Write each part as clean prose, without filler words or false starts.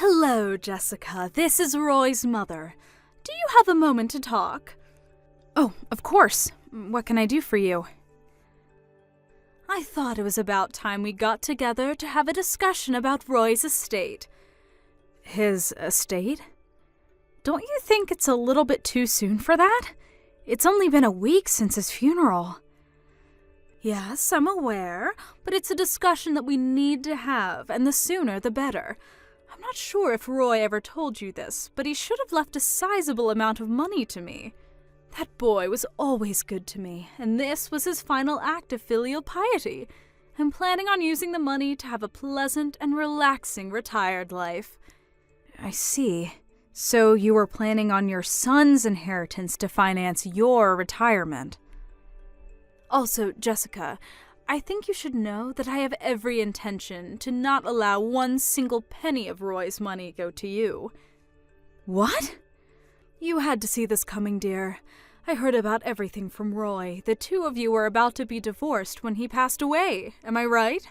Hello, Jessica. This is Roy's mother. Do you have a moment to talk? Oh, of course. What can I do for you? I thought it was about time we got together to have a discussion about Roy's estate. His estate? Don't you think it's a little bit too soon for that? It's only been a week since his funeral. Yes, I'm aware, but it's a discussion that we need to have, and the sooner the better. I'm not sure if Roy ever told you this, but he should have left a sizable amount of money to me. That boy was always good to me, and this was his final act of filial piety. I'm planning on using the money to have a pleasant and relaxing retired life. I see. So you were planning on your son's inheritance to finance your retirement. Also, Jessica, I think you should know that I have every intention to not allow one single penny of Roy's money go to you. What? You had to see this coming, dear. I heard about everything from Roy. The two of you were about to be divorced when he passed away. Am I right?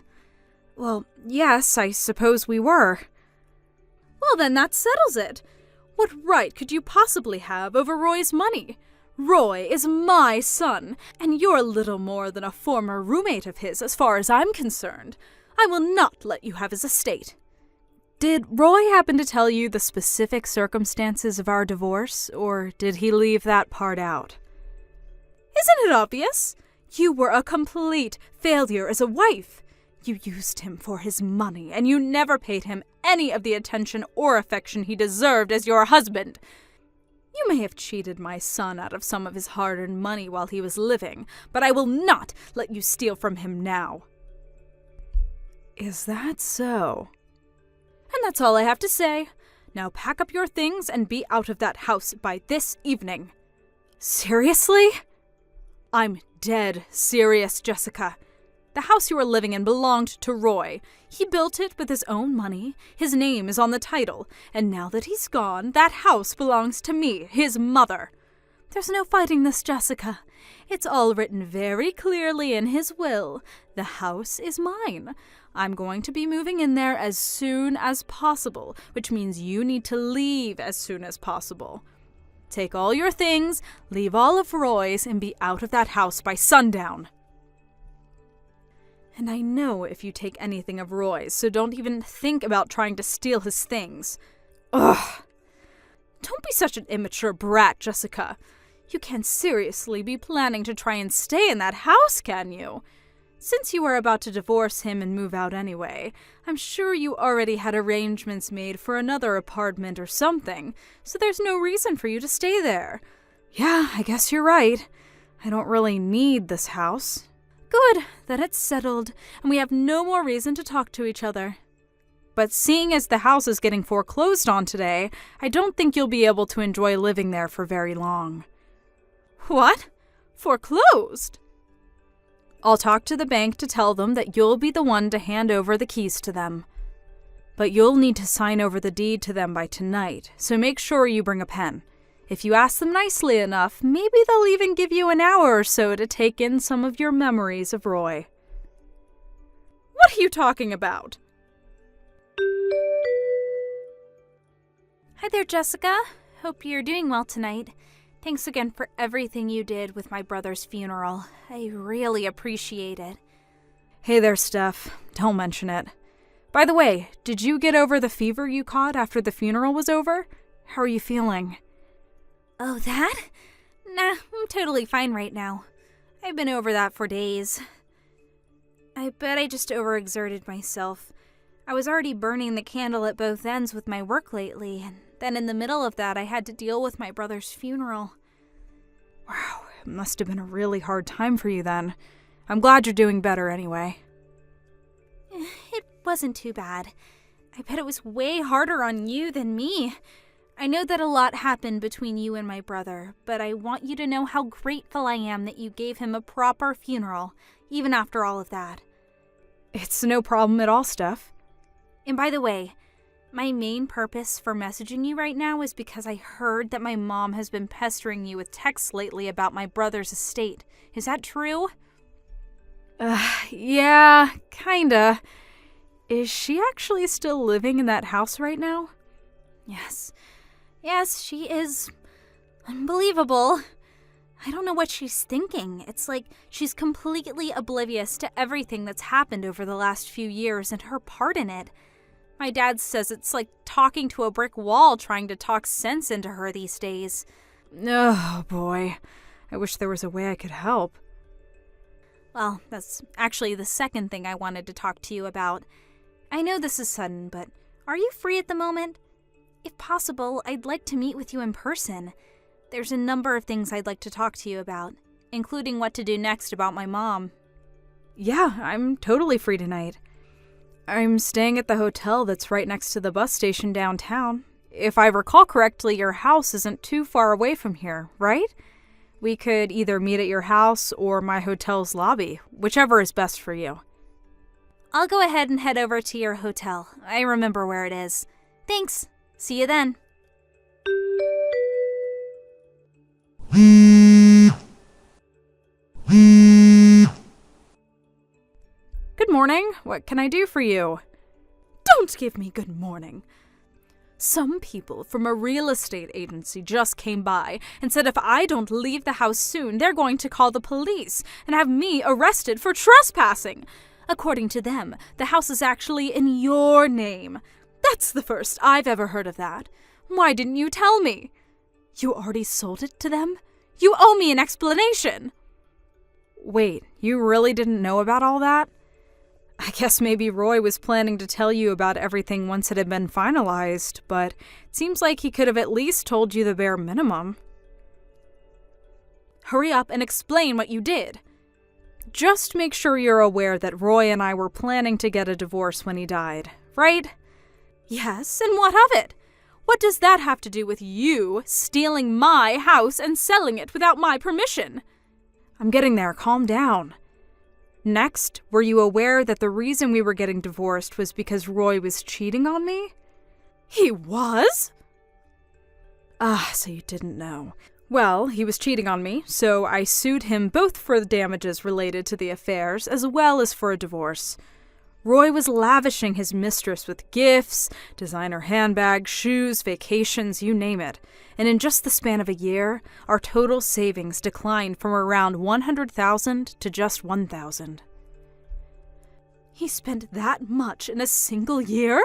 Well, yes, I suppose we were. Well, then that settles it. What right could you possibly have over Roy's money? Roy is my son, and you're little more than a former roommate of his as far as I'm concerned. I will not let you have his estate. Did Roy happen to tell you the specific circumstances of our divorce, or did he leave that part out? Isn't it obvious? You were a complete failure as a wife. You used him for his money, and you never paid him any of the attention or affection he deserved as your husband. You may have cheated my son out of some of his hard-earned money while he was living, but I will not let you steal from him now. Is that so? And that's all I have to say. Now pack up your things and be out of that house by this evening. Seriously? I'm dead serious, Jessica. The house you are living in belonged to Roy. He built it with his own money. His name is on the title. And now that he's gone, that house belongs to me, his mother. There's no fighting this, Jessica. It's all written very clearly in his will. The house is mine. I'm going to be moving in there as soon as possible, which means you need to leave as soon as possible. Take all your things, leave all of Roy's, and be out of that house by sundown. And I know if you take anything of Roy's, so don't even think about trying to steal his things. Ugh! Don't be such an immature brat, Jessica. You can't seriously be planning to try and stay in that house, can you? Since you are about to divorce him and move out anyway, I'm sure you already had arrangements made for another apartment or something, so there's no reason for you to stay there. Yeah, I guess you're right. I don't really need this house. Good, then it's settled, and we have no more reason to talk to each other. But seeing as the house is getting foreclosed on today, I don't think you'll be able to enjoy living there for very long. What? Foreclosed? I'll talk to the bank to tell them that you'll be the one to hand over the keys to them. But you'll need to sign over the deed to them by tonight, so make sure you bring a pen. If you ask them nicely enough, maybe they'll even give you an hour or so to take in some of your memories of Roy. What are you talking about? Hi there, Jessica. Hope you're doing well tonight. Thanks again for everything you did with my brother's funeral. I really appreciate it. Hey there, Steph. Don't mention it. By the way, did you get over the fever you caught after the funeral was over? How are you feeling? Oh, that? Nah, I'm totally fine right now. I've been over that for days. I bet I just overexerted myself. I was already burning the candle at both ends with my work lately, and then in the middle of that I had to deal with my brother's funeral. Wow, it must have been a really hard time for you then. I'm glad you're doing better anyway. It wasn't too bad. I bet it was way harder on you than me. I know that a lot happened between you and my brother, but I want you to know how grateful I am that you gave him a proper funeral, even after all of that. It's no problem at all, Steph. And by the way, my main purpose for messaging you right now is because I heard that my mom has been pestering you with texts lately about my brother's estate. Is that true? Yeah, kinda. Is she actually still living in that house right now? Yes, she is unbelievable. I don't know what she's thinking. It's like she's completely oblivious to everything that's happened over the last few years and her part in it. My dad says it's like talking to a brick wall trying to talk sense into her these days. Oh, boy. I wish there was a way I could help. Well, that's actually the second thing I wanted to talk to you about. I know this is sudden, but are you free at the moment? If possible, I'd like to meet with you in person. There's a number of things I'd like to talk to you about, including what to do next about my mom. Yeah, I'm totally free tonight. I'm staying at the hotel that's right next to the bus station downtown. If I recall correctly, your house isn't too far away from here, right? We could either meet at your house or my hotel's lobby, whichever is best for you. I'll go ahead and head over to your hotel. I remember where it is. Thanks. See you then. Good morning. What can I do for you? Don't give me good morning. Some people from a real estate agency just came by and said if I don't leave the house soon, they're going to call the police and have me arrested for trespassing. According to them, the house is actually in your name. That's the first I've ever heard of that. Why didn't you tell me? You already sold it to them? You owe me an explanation. Wait, you really didn't know about all that? I guess maybe Roy was planning to tell you about everything once it had been finalized, but it seems like he could have at least told you the bare minimum. Hurry up and explain what you did. Just make sure you're aware that Roy and I were planning to get a divorce when he died, right? Yes, and what of it? What does that have to do with you stealing my house and selling it without my permission? I'm getting there. Calm down. Next, were you aware that the reason we were getting divorced was because Roy was cheating on me? He was? So you didn't know. Well, he was cheating on me, so I sued him both for the damages related to the affairs as well as for a divorce. Roy was lavishing his mistress with gifts, designer handbags, shoes, vacations, you name it. And in just the span of a year, our total savings declined from around $100,000 to just $1,000. He spent that much in a single year?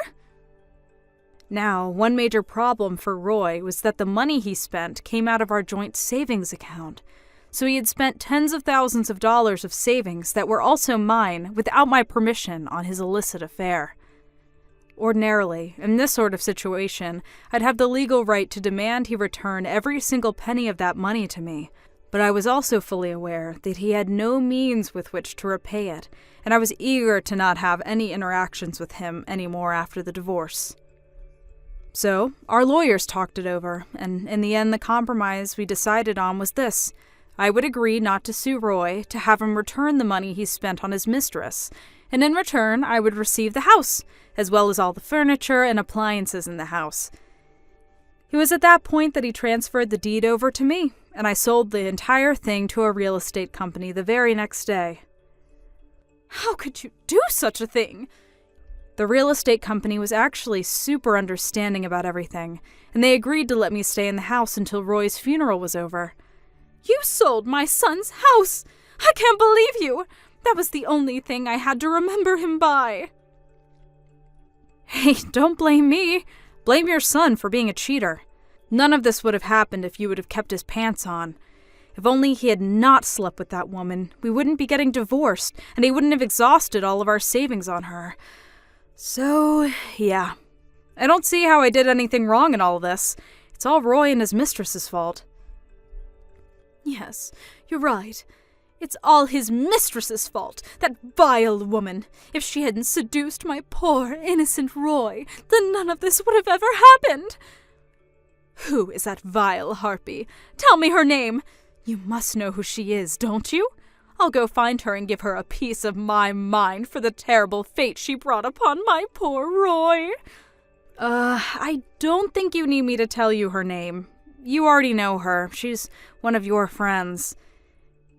Now, one major problem for Roy was that the money he spent came out of our joint savings account. So he had spent tens of thousands of dollars of savings that were also mine without my permission on his illicit affair. Ordinarily, in this sort of situation, I'd have the legal right to demand he return every single penny of that money to me, but I was also fully aware that he had no means with which to repay it, and I was eager to not have any interactions with him anymore after the divorce. So, our lawyers talked it over, and in the end the compromise we decided on was this. I would agree not to sue Roy, to have him return the money he spent on his mistress, and in return I would receive the house, as well as all the furniture and appliances in the house. It was at that point that he transferred the deed over to me, and I sold the entire thing to a real estate company the very next day. How could you do such a thing? The real estate company was actually super understanding about everything, and they agreed to let me stay in the house until Roy's funeral was over. You sold my son's house! I can't believe you! That was the only thing I had to remember him by. Hey, don't blame me. Blame your son for being a cheater. None of this would have happened if you would have kept his pants on. If only he had not slept with that woman, we wouldn't be getting divorced, and he wouldn't have exhausted all of our savings on her. So, yeah. I don't see how I did anything wrong in all this. It's all Roy and his mistress's fault. Yes, you're right. It's all his mistress's fault, that vile woman. If she hadn't seduced my poor, innocent Roy, then none of this would have ever happened. Who is that vile harpy? Tell me her name. You must know who she is, don't you? I'll go find her and give her a piece of my mind for the terrible fate she brought upon my poor Roy. I don't think you need me to tell you her name. You already know her. She's one of your friends.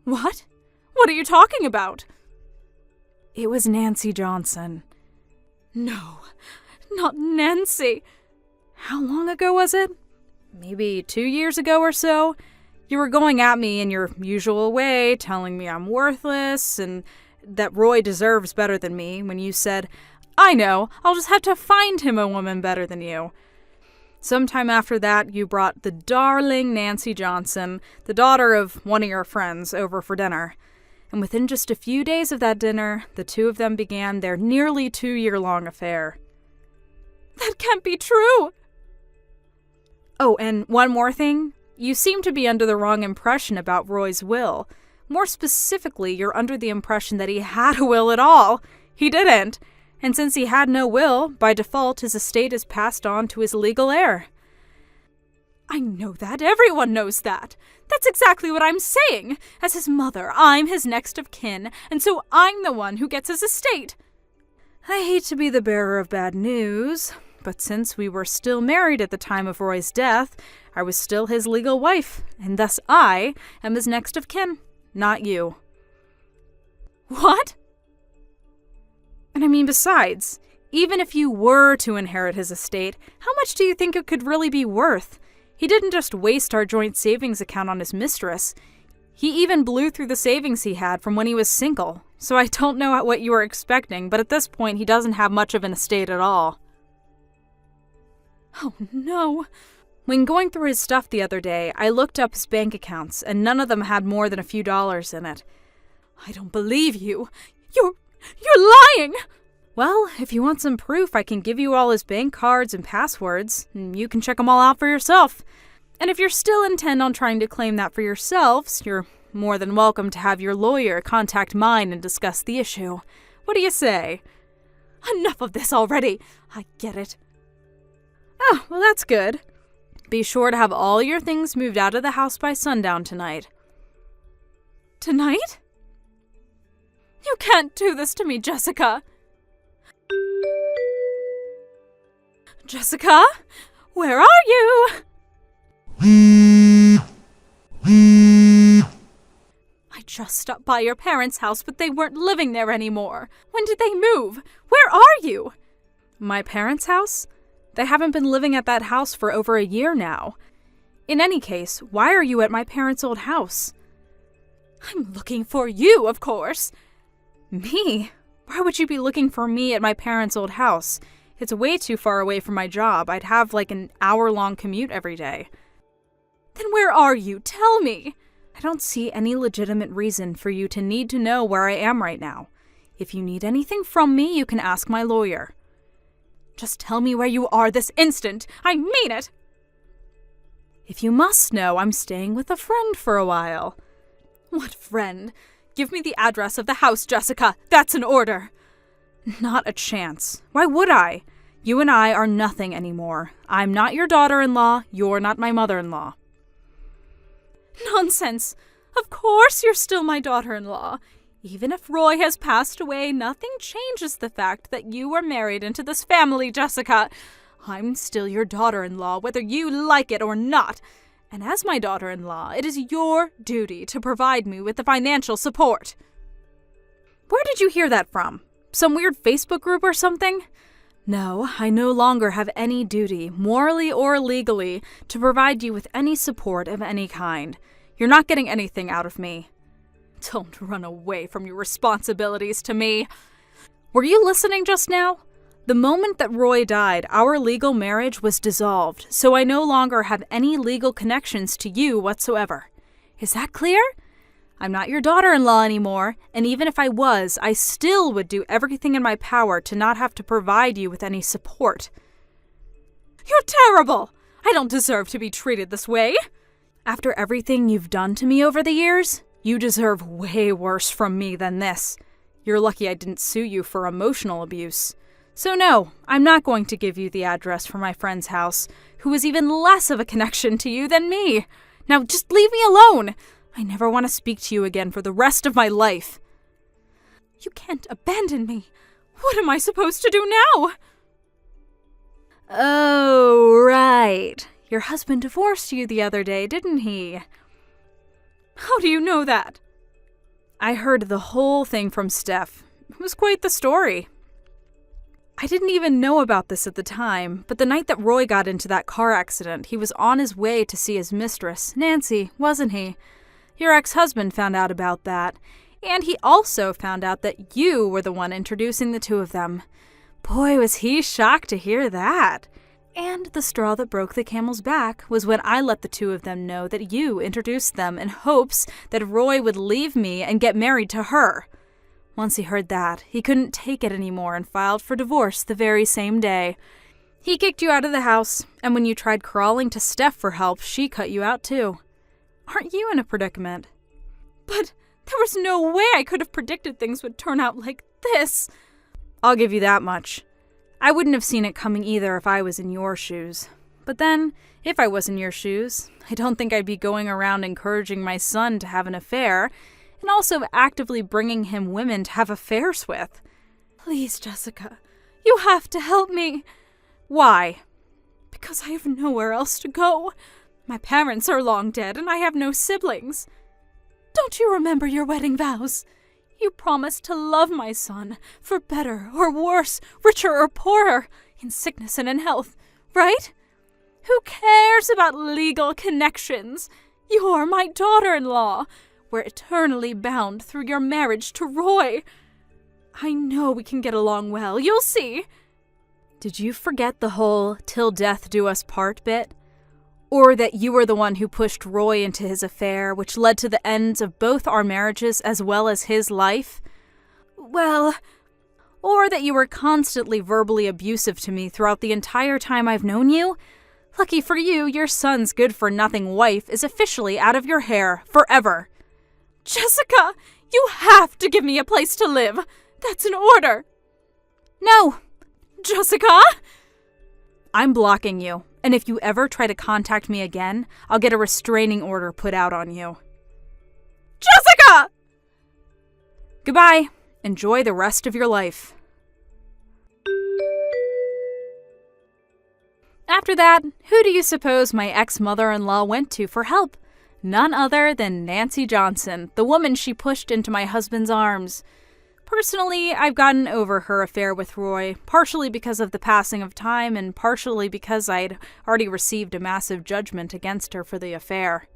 What? What are you talking about? It was Nancy Johnson. No, not Nancy. How long ago was it? Maybe 2 years ago or so? You were going at me in your usual way, telling me I'm worthless and that Roy deserves better than me when you said, I know, I'll just have to find him a woman better than you. Sometime after that, you brought the darling Nancy Johnson, the daughter of one of your friends, over for dinner. And within just a few days of that dinner, the two of them began their nearly 2-year-long affair. That can't be true! Oh, and one more thing. You seem to be under the wrong impression about Roy's will. More specifically, you're under the impression that he had a will at all. He didn't. And since he had no will, by default his estate is passed on to his legal heir. I know that. Everyone knows that. That's exactly what I'm saying. As his mother, I'm his next of kin, and so I'm the one who gets his estate. I hate to be the bearer of bad news, but since we were still married at the time of Roy's death, I was still his legal wife, and thus I am his next of kin, not you. What? And I mean, besides, even if you were to inherit his estate, how much do you think it could really be worth? He didn't just waste our joint savings account on his mistress. He even blew through the savings he had from when he was single. So I don't know what you were expecting, but at this point he doesn't have much of an estate at all. Oh no. When going through his stuff the other day, I looked up his bank accounts, and none of them had more than a few dollars in it. I don't believe you. You're lying! Well, if you want some proof, I can give you all his bank cards and passwords, and you can check them all out for yourself. And if you're still intent on trying to claim that for yourselves, you're more than welcome to have your lawyer contact mine and discuss the issue. What do you say? Enough of this already. I get it. Oh, well, that's good. Be sure to have all your things moved out of the house by sundown tonight. Tonight? You can't do this to me, Jessica. Jessica? Where are you? I just stopped by your parents' house, but they weren't living there anymore. When did they move? Where are you? My parents' house? They haven't been living at that house for over a year now. In any case, why are you at my parents' old house? I'm looking for you, of course. Me? Why would you be looking for me at my parents' old house? It's way too far away from my job. I'd have like an hour-long commute every day. Then where are you? Tell me. I don't see any legitimate reason for you to need to know where I am right now. If you need anything from me, you can ask my lawyer. Just tell me where you are this instant. I mean it. If you must know, I'm staying with a friend for a while. What friend? Give me the address of the house, Jessica. That's an order. Not a chance. Why would I? You and I are nothing anymore. I'm not your daughter-in-law. You're not my mother-in-law. Nonsense. Of course you're still my daughter-in-law. Even if Roy has passed away, nothing changes the fact that you were married into this family, Jessica. I'm still your daughter-in-law, whether you like it or not. And as my daughter-in-law, it is your duty to provide me with the financial support. Where did you hear that from? Some weird Facebook group or something? No, I no longer have any duty, morally or legally, to provide you with any support of any kind. You're not getting anything out of me. Don't run away from your responsibilities to me. Were you listening just now? The moment that Roy died, our legal marriage was dissolved, so I no longer have any legal connections to you whatsoever. Is that clear? I'm not your daughter-in-law anymore, and even if I was, I still would do everything in my power to not have to provide you with any support. You're terrible! I don't deserve to be treated this way. After everything you've done to me over the years, you deserve way worse from me than this. You're lucky I didn't sue you for emotional abuse. So no, I'm not going to give you the address for my friend's house, who is even less of a connection to you than me. Now just leave me alone. I never want to speak to you again for the rest of my life. You can't abandon me. What am I supposed to do now? Oh, right. Your husband divorced you the other day, didn't he? How do you know that? I heard the whole thing from Steph. It was quite the story. I didn't even know about this at the time, but the night that Roy got into that car accident, he was on his way to see his mistress, Nancy, wasn't he? Your ex-husband found out about that, and he also found out that you were the one introducing the two of them. Boy, was he shocked to hear that. And the straw that broke the camel's back was when I let the two of them know that you introduced them in hopes that Roy would leave me and get married to her. Once he heard that, he couldn't take it anymore and filed for divorce the very same day. He kicked you out of the house, and when you tried crawling to Steph for help, she cut you out too. Aren't you in a predicament? But there was no way I could have predicted things would turn out like this. I'll give you that much. I wouldn't have seen it coming either if I was in your shoes. But then, if I was in your shoes, I don't think I'd be going around encouraging my son to have an affair, and also actively bringing him women to have affairs with. Please, Jessica, you have to help me. Why? Because I have nowhere else to go. My parents are long dead, and I have no siblings. Don't you remember your wedding vows? You promised to love my son, for better or worse, richer or poorer, in sickness and in health, right? Who cares about legal connections? You're my daughter-in-law. We're eternally bound through your marriage to Roy. I know we can get along well, you'll see. Did you forget the whole "till death do us part" bit? Or that you were the one who pushed Roy into his affair, which led to the ends of both our marriages as well as his life? Well, or that you were constantly verbally abusive to me throughout the entire time I've known you? Lucky for you, your son's good-for-nothing wife is officially out of your hair forever. Jessica, you have to give me a place to live. That's an order. No. Jessica? I'm blocking you, and if you ever try to contact me again, I'll get a restraining order put out on you. Jessica! Goodbye. Enjoy the rest of your life. After that, who do you suppose my ex-mother-in-law went to for help? None other than Nancy Johnson, the woman she pushed into my husband's arms. Personally, I've gotten over her affair with Roy, partially because of the passing of time and partially because I'd already received a massive judgment against her for the affair.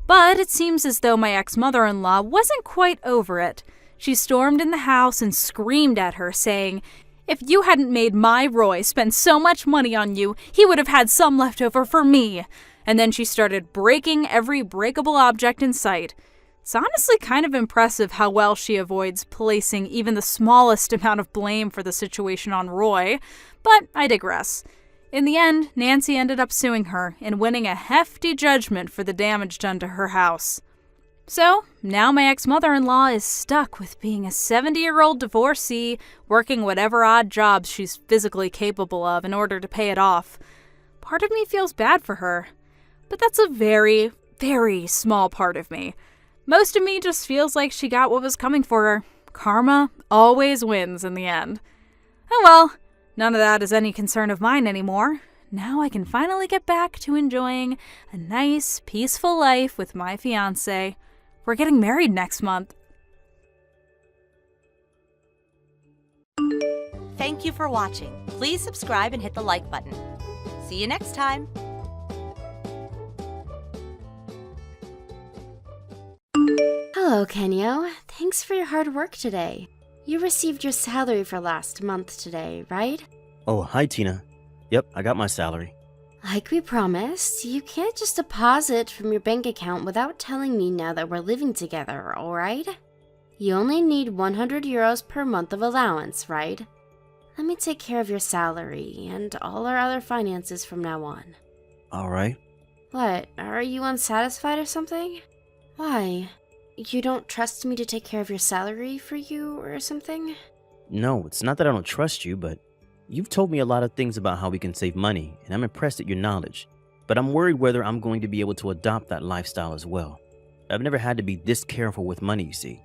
But it seems as though my ex-mother-in-law wasn't quite over it. She stormed in the house and screamed at her, saying, "If you hadn't made my Roy spend so much money on you, he would have had some left over for me." And then she started breaking every breakable object in sight. It's honestly kind of impressive how well she avoids placing even the smallest amount of blame for the situation on Roy, but I digress. In the end, Nancy ended up suing her and winning a hefty judgment for the damage done to her house. So, now my ex-mother-in-law is stuck with being a 70-year-old divorcee, working whatever odd jobs she's physically capable of in order to pay it off. Part of me feels bad for her. But that's a very, very small part of me. Most of me just feels like she got what was coming for her. Karma always wins in the end. Oh well, none of that is any concern of mine anymore. Now I can finally get back to enjoying a nice, peaceful life with my fiancé. We're getting married next month. Thank you for watching. Please subscribe and hit the like button. See you next time. Hello, Kenyo. Thanks for your hard work today. You received your salary for last month today, right? Oh, hi, Tina. Yep, I got my salary. Like we promised, you can't just deposit from your bank account without telling me now that we're living together, alright? You only need 100 euros per month of allowance, right? Let me take care of your salary and all our other finances from now on. Alright. What, are you unsatisfied or something? Why? You don't trust me to take care of your salary for you or something? No, it's not that I don't trust you, but you've told me a lot of things about how we can save money, and I'm impressed at your knowledge. But I'm worried whether I'm going to be able to adopt that lifestyle as well. I've never had to be this careful with money, you see.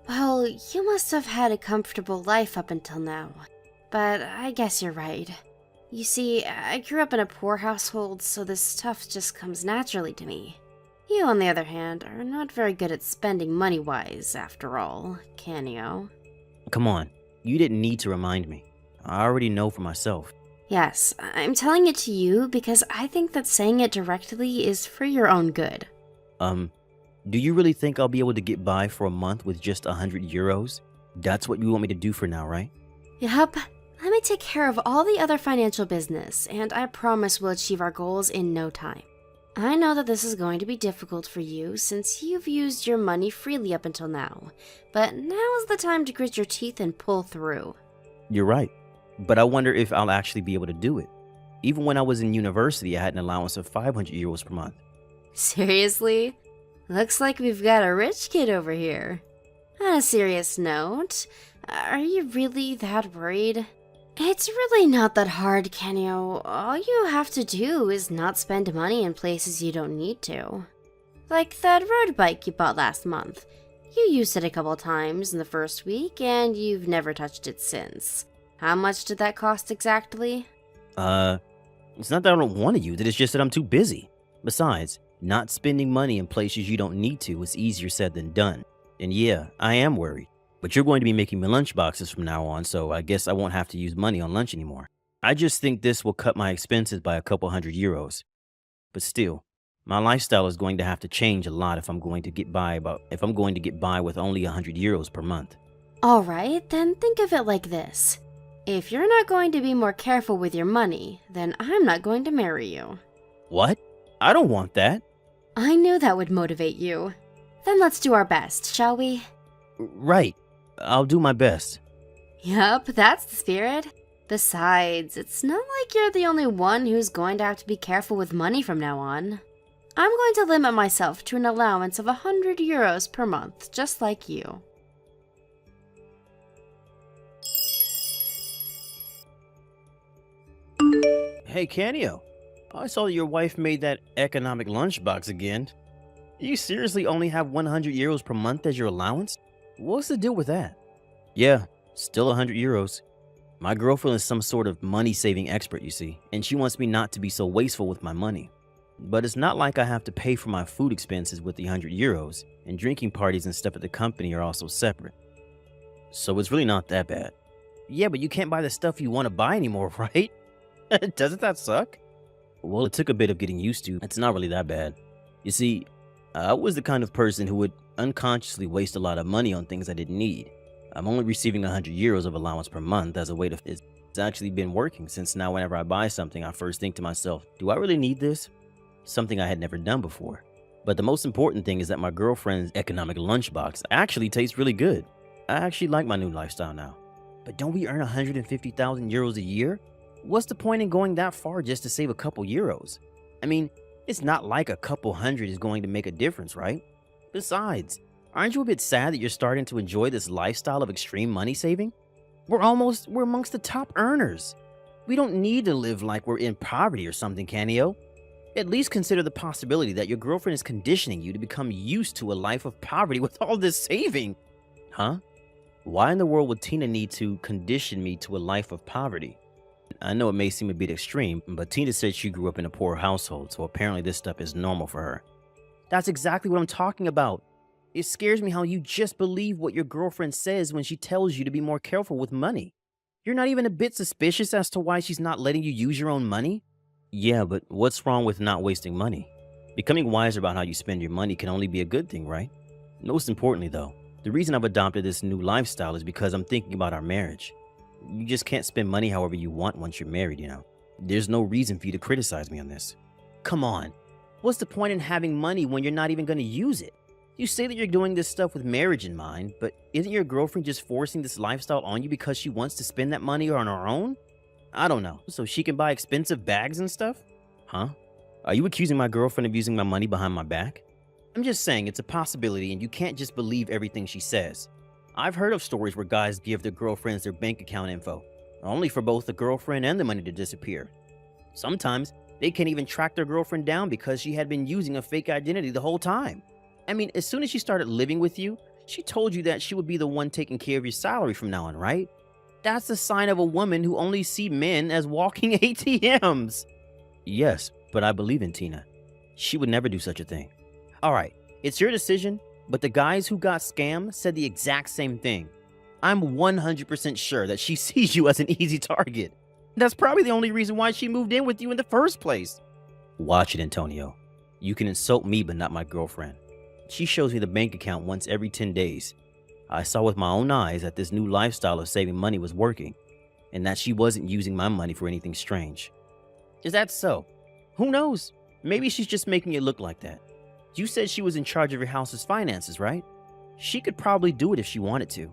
Well, you must have had a comfortable life up until now. But I guess you're right. You see, I grew up in a poor household, so this stuff just comes naturally to me. You, on the other hand, are not very good at spending money-wise, after all, Kenyo. Come on, you didn't need to remind me. I already know for myself. Yes, I'm telling it to you because I think that saying it directly is for your own good. Do you really think I'll be able to get by for a month with just 100 euros? That's what you want me to do for now, right? Yup. Let me take care of all the other financial business, and I promise we'll achieve our goals in no time. I know that this is going to be difficult for you since you've used your money freely up until now, but now is the time to grit your teeth and pull through. You're right, but I wonder if I'll actually be able to do it. Even when I was in university, I had an allowance of 500 euros per month. Seriously? Looks like we've got a rich kid over here. On a serious note, are you really that worried? It's really not that hard, Kenyo. All you have to do is not spend money in places you don't need to. Like that road bike you bought last month. You used it a couple times in the first week, and you've never touched it since. How much did that cost exactly? It's not that I don't want to use it, it's just that I'm too busy. Besides, not spending money in places you don't need to is easier said than done. And yeah, I am worried. But you're going to be making me lunch boxes from now on, so I guess I won't have to use money on lunch anymore. I just think this will cut my expenses by a couple hundred euros. But still, my lifestyle is going to have to change a lot if I'm going to get by with only 100 euros per month. Alright, then think of it like this. If you're not going to be more careful with your money, then I'm not going to marry you. What? I don't want that. I knew that would motivate you. Then let's do our best, shall we? Right. I'll do my best. Yup, that's the spirit. Besides, it's not like you're the only one who's going to have to be careful with money from now on. I'm going to limit myself to an allowance of 100 euros per month, just like you. Hey, Canio. I saw that your wife made that economic lunchbox again. You seriously only have 100 euros per month as your allowance? What's the deal with that? Yeah, still 100 euros. My girlfriend is some sort of money-saving expert, you see, and she wants me not to be so wasteful with my money. But it's not like I have to pay for my food expenses with the 100 euros, and drinking parties and stuff at the company are also separate. So it's really not that bad. Yeah, but you can't buy the stuff you want to buy anymore, right? Doesn't that suck? Well, it took a bit of getting used to. It's not really that bad. You see, I was the kind of person who would unconsciously waste a lot of money on things I didn't need. I'm only receiving 100 euros of allowance per month as a way to... It's actually been working since now whenever I buy something, I first think to myself, do I really need this? Something I had never done before. But the most important thing is that my girlfriend's economic lunchbox actually tastes really good. I actually like my new lifestyle now. But don't we earn 150,000 euros a year? What's the point in going that far just to save a couple euros? I mean, it's not like a couple hundred is going to make a difference, right? Besides, aren't you a bit sad that you're starting to enjoy this lifestyle of extreme money saving? We're amongst the top earners. We don't need to live like we're in poverty or something, Canio. At least consider the possibility that your girlfriend is conditioning you to become used to a life of poverty with all this saving. Huh? Why in the world would Tina need to condition me to a life of poverty? I know it may seem a bit extreme, but Tina said she grew up in a poor household, so apparently this stuff is normal for her. That's exactly what I'm talking about. It scares me how you just believe what your girlfriend says when she tells you to be more careful with money. You're not even a bit suspicious as to why she's not letting you use your own money? Yeah, but what's wrong with not wasting money? Becoming wiser about how you spend your money can only be a good thing, right? Most importantly, though, the reason I've adopted this new lifestyle is because I'm thinking about our marriage. You just can't spend money however you want once you're married, you know? There's no reason for you to criticize me on this. Come on. What's the point in having money when you're not even going to use it? You say that you're doing this stuff with marriage in mind, but isn't your girlfriend just forcing this lifestyle on you because she wants to spend that money on her own? I don't know. So she can buy expensive bags and stuff? Huh? Are you accusing my girlfriend of using my money behind my back? I'm just saying it's a possibility and you can't just believe everything she says. I've heard of stories where guys give their girlfriends their bank account info, only for both the girlfriend and the money to disappear. Sometimes they can't even track their girlfriend down because she had been using a fake identity the whole time. I mean, as soon as she started living with you, she told you that she would be the one taking care of your salary from now on, right? That's the sign of a woman who only sees men as walking ATMs. Yes, but I believe in Tina. She would never do such a thing. All right, it's your decision, but the guys who got scammed said the exact same thing. I'm 100% sure that she sees you as an easy target. That's probably the only reason why she moved in with you in the first place. Watch it, Antonio. You can insult me, but not my girlfriend. She shows me the bank account once every 10 days. I saw with my own eyes that this new lifestyle of saving money was working, and that she wasn't using my money for anything strange. Is that so? Who knows? Maybe she's just making it look like that. You said she was in charge of your house's finances, right? She could probably do it if she wanted to.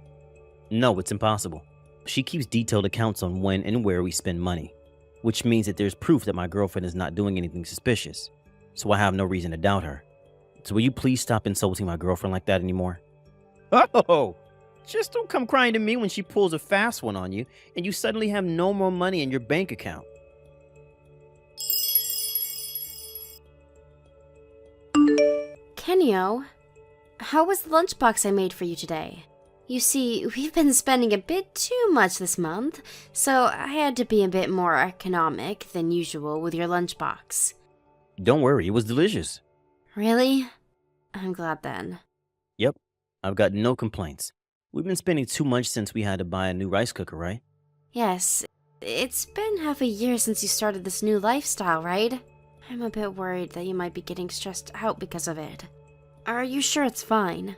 No, it's impossible. She keeps detailed accounts on when and where we spend money, which means that there's proof that my girlfriend is not doing anything suspicious, so I have no reason to doubt her. So will you please stop insulting my girlfriend like that anymore? Oh, just don't come crying to me when she pulls a fast one on you and you suddenly have no more money in your bank account. Kenyo, how was the lunchbox I made for you today? You see, we've been spending a bit too much this month, so I had to be a bit more economic than usual with your lunchbox. Don't worry, it was delicious. Really? I'm glad then. Yep, I've got no complaints. We've been spending too much since we had to buy a new rice cooker, right? Yes, it's been half a year since you started this new lifestyle, right? I'm a bit worried that you might be getting stressed out because of it. Are you sure it's fine?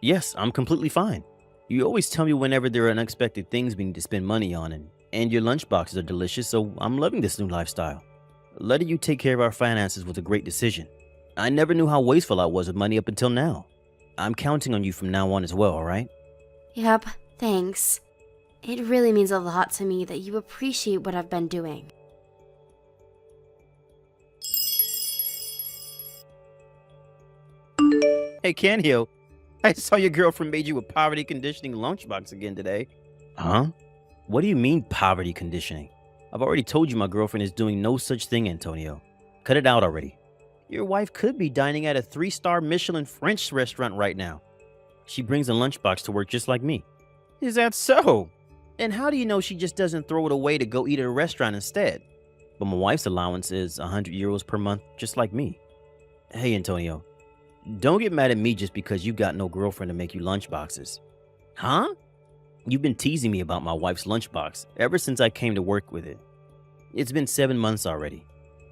Yes, I'm completely fine. You always tell me whenever there are unexpected things we need to spend money on, and your lunchboxes are delicious, so I'm loving this new lifestyle. Letting you take care of our finances was a great decision. I never knew how wasteful I was with money up until now. I'm counting on you from now on as well, alright? Yep, thanks. It really means a lot to me that you appreciate what I've been doing. Hey, Canio, I saw your girlfriend made you a poverty conditioning lunchbox again today. Huh? What do you mean poverty conditioning? I've already told you my girlfriend is doing no such thing, Antonio. Cut it out already. Your wife could be dining at a 3-star Michelin French restaurant right now. She brings a lunchbox to work just like me. Is that so? And how do you know she just doesn't throw it away to go eat at a restaurant instead? But my wife's allowance is 100 euros per month, just like me. Hey, Antonio, don't get mad at me just because you got no girlfriend to make you lunchboxes. Huh? You've been teasing me about my wife's lunchbox ever since I came to work with it. It's been 7 months already.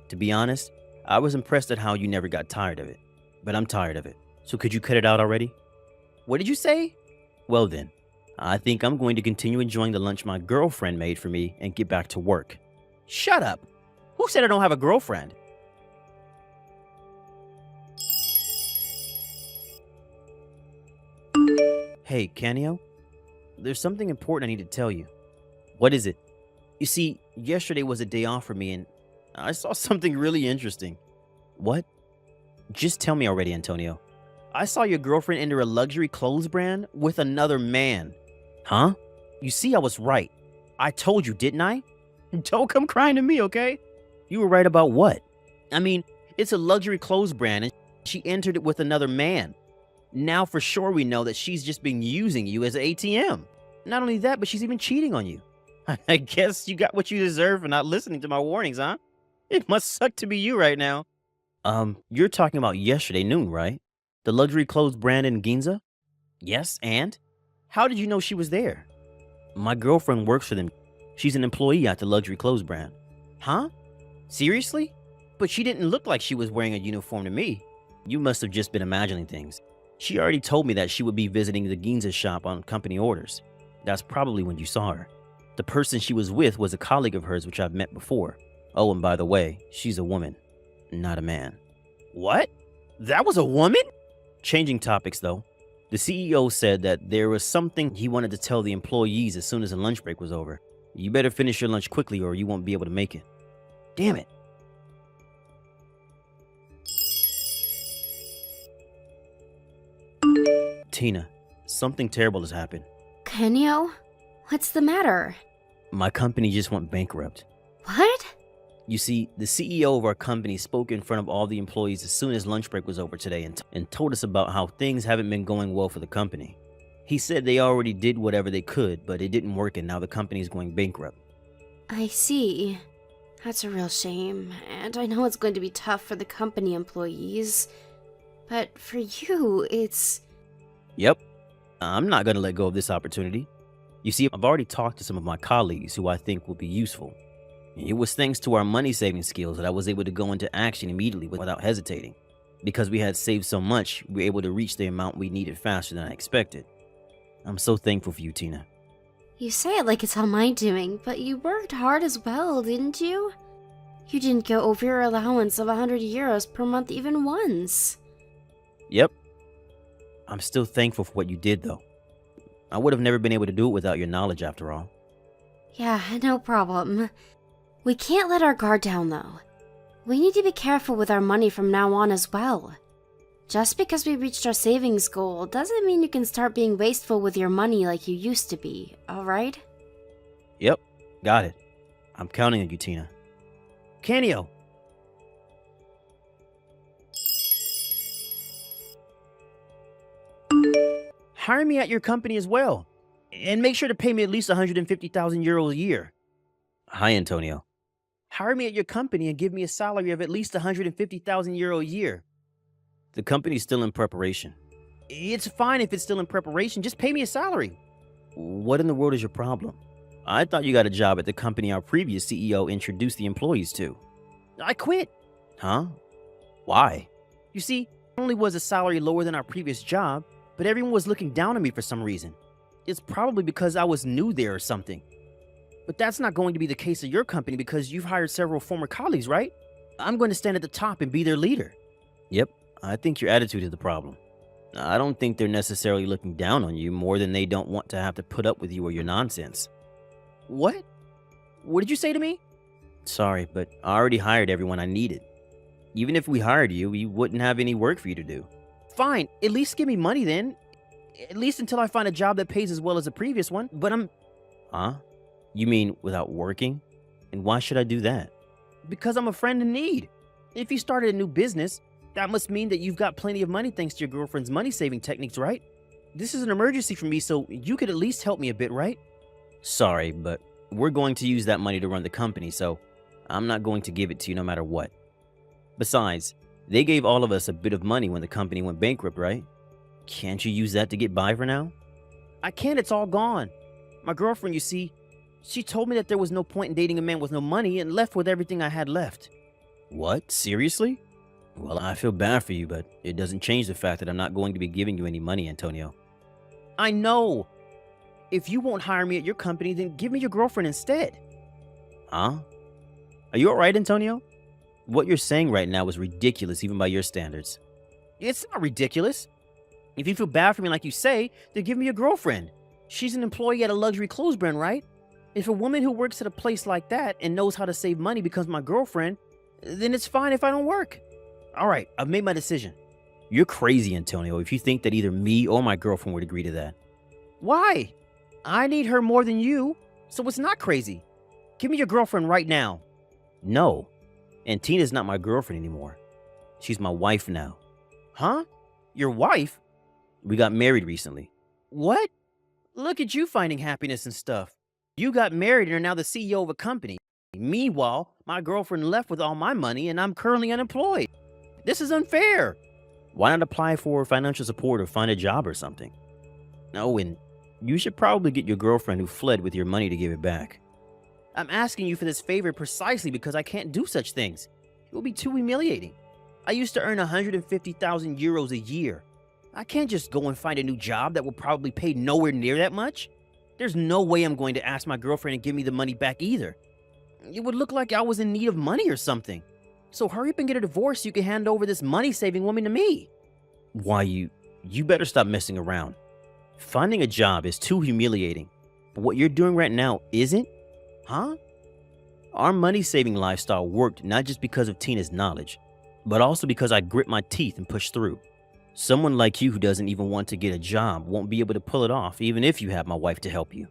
To be honest, I was impressed at how you never got tired of it. But I'm tired of it. So could you cut it out already? What did you say? Well then, I think I'm going to continue enjoying the lunch my girlfriend made for me and get back to work. Shut up! Who said I don't have a girlfriend? Hey, Canio? There's something important I need to tell you. What is it? You see, yesterday was a day off for me and I saw something really interesting. What? Just tell me already, Antonio. I saw your girlfriend enter a luxury clothes brand with another man. Huh? You see, I was right. I told you, didn't I? Don't come crying to me, okay? You were right about what? I mean, it's a luxury clothes brand and she entered it with another man. Now for sure we know that she's just been using you as an ATM. Not only that, but she's even cheating on you. I guess you got what you deserve for not listening to my warnings, huh? It must suck to be you right now. You're talking about yesterday noon, right? The luxury clothes brand in Ginza? Yes, and? How did you know she was there? My girlfriend works for them. She's an employee at the luxury clothes brand. Huh? Seriously? But she didn't look like she was wearing a uniform to me. You must have just been imagining things. She already told me that she would be visiting the Ginza shop on company orders. That's probably when you saw her. The person she was with was a colleague of hers which I've met before. Oh, and by the way, she's a woman, not a man. What? That was a woman? Changing topics though. The CEO said that there was something he wanted to tell the employees as soon as the lunch break was over. You better finish your lunch quickly or you won't be able to make it. Damn it. Tina, something terrible has happened. Kenyo? What's the matter? My company just went bankrupt. What? You see, the CEO of our company spoke in front of all the employees as soon as lunch break was over today and told us about how things haven't been going well for the company. He said they already did whatever they could, but it didn't work and now the company is going bankrupt. I see. That's a real shame, and I know it's going to be tough for the company employees. But for you, it's... Yep. I'm not going to let go of this opportunity. You see, I've already talked to some of my colleagues who I think will be useful. It was thanks to our money-saving skills that I was able to go into action immediately without hesitating. Because we had saved so much, we were able to reach the amount we needed faster than I expected. I'm so thankful for you, Tina. You say it like it's all my doing, but you worked hard as well, didn't you? You didn't go over your allowance of 100 euros per month even once. Yep. I'm still thankful for what you did, though. I would have never been able to do it without your knowledge, after all. Yeah, no problem. We can't let our guard down, though. We need to be careful with our money from now on as well. Just because we reached our savings goal doesn't mean you can start being wasteful with your money like you used to be, alright? Yep, got it. I'm counting on you, Tina. Canio! Hire me at your company as well. And make sure to pay me at least 150,000 euros a year. Hi, Antonio. Hire me at your company and give me a salary of at least 150,000 euro a year. The company's still in preparation. It's fine if it's still in preparation. Just pay me a salary. What in the world is your problem? I thought you got a job at the company our previous CEO introduced the employees to. I quit. Huh? Why? You see, not only was the salary lower than our previous job, but everyone was looking down on me for some reason. It's probably because I was new there or something. But that's not going to be the case at your company because you've hired several former colleagues, right? I'm going to stand at the top and be their leader. Yep, I think your attitude is the problem. I don't think they're necessarily looking down on you more than they don't want to have to put up with you or your nonsense. What? What did you say to me? Sorry, but I already hired everyone I needed. Even if we hired you, we wouldn't have any work for you to do. Fine, at least give me money then. At least until I find a job that pays as well as the previous one, but Huh? You mean without working? And why should I do that? Because I'm a friend in need. If you started a new business, that must mean that you've got plenty of money thanks to your girlfriend's money-saving techniques, right? This is an emergency for me, so you could at least help me a bit, right? Sorry, but we're going to use that money to run the company, so I'm not going to give it to you no matter what. Besides, they gave all of us a bit of money when the company went bankrupt, right? Can't you use that to get by for now? I can't, it's all gone. My girlfriend, you see, she told me that there was no point in dating a man with no money and left with everything I had left. What? Seriously? Well, I feel bad for you, but it doesn't change the fact that I'm not going to be giving you any money, Antonio. I know. If you won't hire me at your company, then give me your girlfriend instead. Huh? Are you alright, Antonio? What you're saying right now is ridiculous even by your standards. It's not ridiculous. If you feel bad for me like you say, then give me your girlfriend. She's an employee at a luxury clothes brand, right? If a woman who works at a place like that and knows how to save money becomes my girlfriend, then it's fine if I don't work. Alright, I've made my decision. You're crazy, Antonio, if you think that either me or my girlfriend would agree to that. Why? I need her more than you, so it's not crazy. Give me your girlfriend right now. No. And Tina's not my girlfriend anymore. She's my wife now. Huh? Your wife? We got married recently. What? Look at you finding happiness and stuff. You got married and are now the CEO of a company. Meanwhile, my girlfriend left with all my money and I'm currently unemployed. This is unfair. Why not apply for financial support or find a job or something? No, and you should probably get your girlfriend who fled with your money to give it back. I'm asking you for this favor precisely because I can't do such things. It will be too humiliating. I used to earn 150,000 euros a year. I can't just go and find a new job that will probably pay nowhere near that much. There's no way I'm going to ask my girlfriend to give me the money back either. It would look like I was in need of money or something. So hurry up and get a divorce so you can hand over this money-saving woman to me. Why, you better stop messing around. Finding a job is too humiliating. But what you're doing right now isn't? Huh? Our money-saving lifestyle worked not just because of Tina's knowledge, but also because I grit my teeth and push through. Someone like you who doesn't even want to get a job won't be able to pull it off even if you have my wife to help you.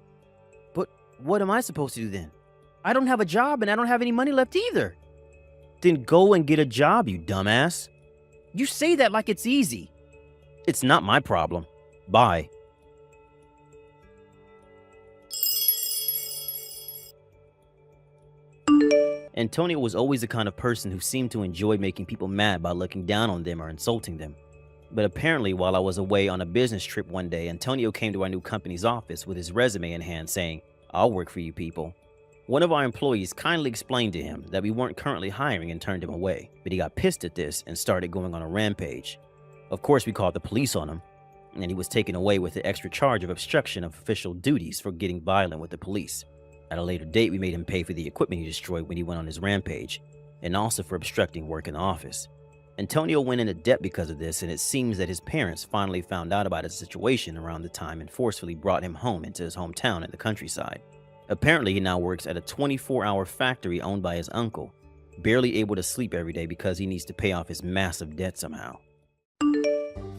But what am I supposed to do then? I don't have a job and I don't have any money left either. Then go and get a job, you dumbass. You say that like it's easy. It's not my problem. Bye. Antonio was always the kind of person who seemed to enjoy making people mad by looking down on them or insulting them. But apparently, while I was away on a business trip one day, Antonio came to our new company's office with his resume in hand saying, "I'll work for you people." One of our employees kindly explained to him that we weren't currently hiring and turned him away, but he got pissed at this and started going on a rampage. Of course, we called the police on him, and he was taken away with the extra charge of obstruction of official duties for getting violent with the police. At a later date, we made him pay for the equipment he destroyed when he went on his rampage, and also for obstructing work in the office. Antonio went into debt because of this, and it seems that his parents finally found out about his situation around the time and forcefully brought him home into his hometown in the countryside. Apparently, he now works at a 24-hour factory owned by his uncle, barely able to sleep every day because he needs to pay off his massive debt somehow.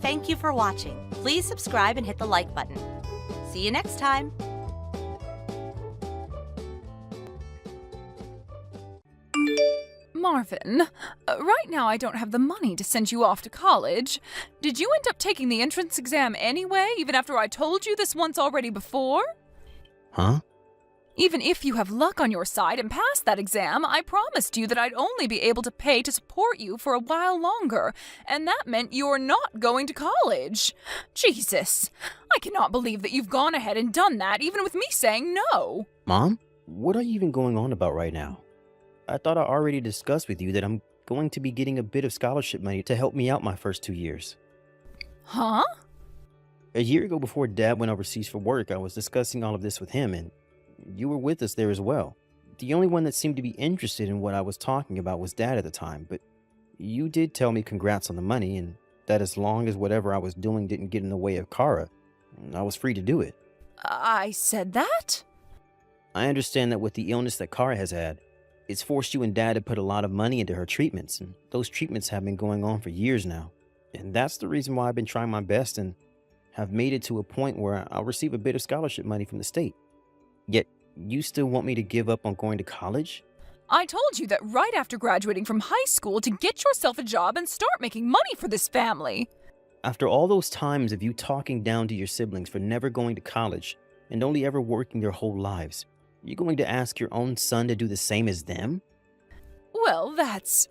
Thank you for watching. Please subscribe and hit the like button. See you next time. Marvin, right now I don't have the money to send you off to college. Did you end up taking the entrance exam anyway, even after I told you this once already before? Huh? Even if you have luck on your side and pass that exam, I promised you that I'd only be able to pay to support you for a while longer, and that meant you're not going to college. Jesus, I cannot believe that you've gone ahead and done that, even with me saying no. Mom? What are you even going on about right now? I thought I already discussed with you that I'm going to be getting a bit of scholarship money to help me out my first 2 years. Huh? A year ago, before Dad went overseas for work, I was discussing all of this with him, and you were with us there as well. The only one that seemed to be interested in what I was talking about was Dad at the time, but you did tell me congrats on the money, and that as long as whatever I was doing didn't get in the way of Kara, I was free to do it. I said that? I understand that with the illness that Kara has had, it's forced you and Dad to put a lot of money into her treatments, and those treatments have been going on for years now. And that's the reason why I've been trying my best and have made it to a point where I'll receive a bit of scholarship money from the state. Yet, you still want me to give up on going to college? I told you that right after graduating from high school to get yourself a job and start making money for this family. After all those times of you talking down to your siblings for never going to college and only ever working their whole lives, you're going to ask your own son to do the same as them? Well, that's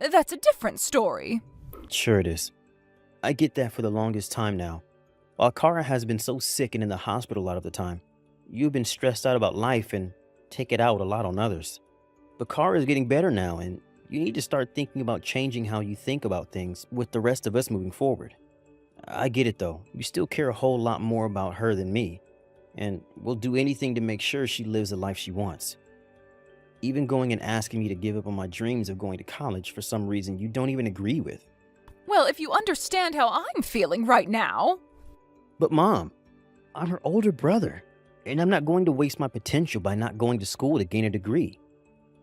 a different story. Sure it is. I get that for the longest time now. While Kara has been so sick and in the hospital a lot of the time, you've been stressed out about life and take it out a lot on others. But Kara is getting better now, and you need to start thinking about changing how you think about things with the rest of us moving forward. I get it though. You still care a whole lot more about her than me, and will do anything to make sure she lives the life she wants. Even going and asking me to give up on my dreams of going to college for some reason you don't even agree with. Well, if you understand how I'm feeling right now. But Mom, I'm her older brother, and I'm not going to waste my potential by not going to school to gain a degree.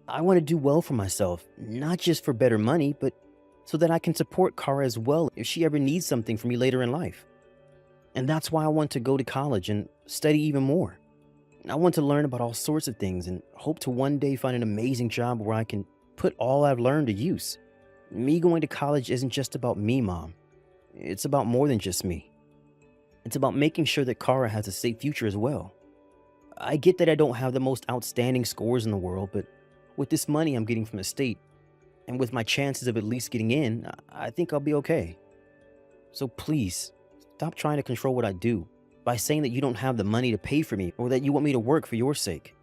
I want to do well for myself, not just for better money, but so that I can support Kara as well if she ever needs something from me later in life. And that's why I want to go to college and study even more. I want to learn about all sorts of things and hope to one day find an amazing job where I can put all I've learned to use. Me going to college isn't just about me, Mom. It's about more than just me. It's about making sure that Kara has a safe future as well. I get that I don't have the most outstanding scores in the world, but with this money I'm getting from the state, and with my chances of at least getting in, I think I'll be okay. So please, stop trying to control what I do by saying that you don't have the money to pay for me or that you want me to work for your sake.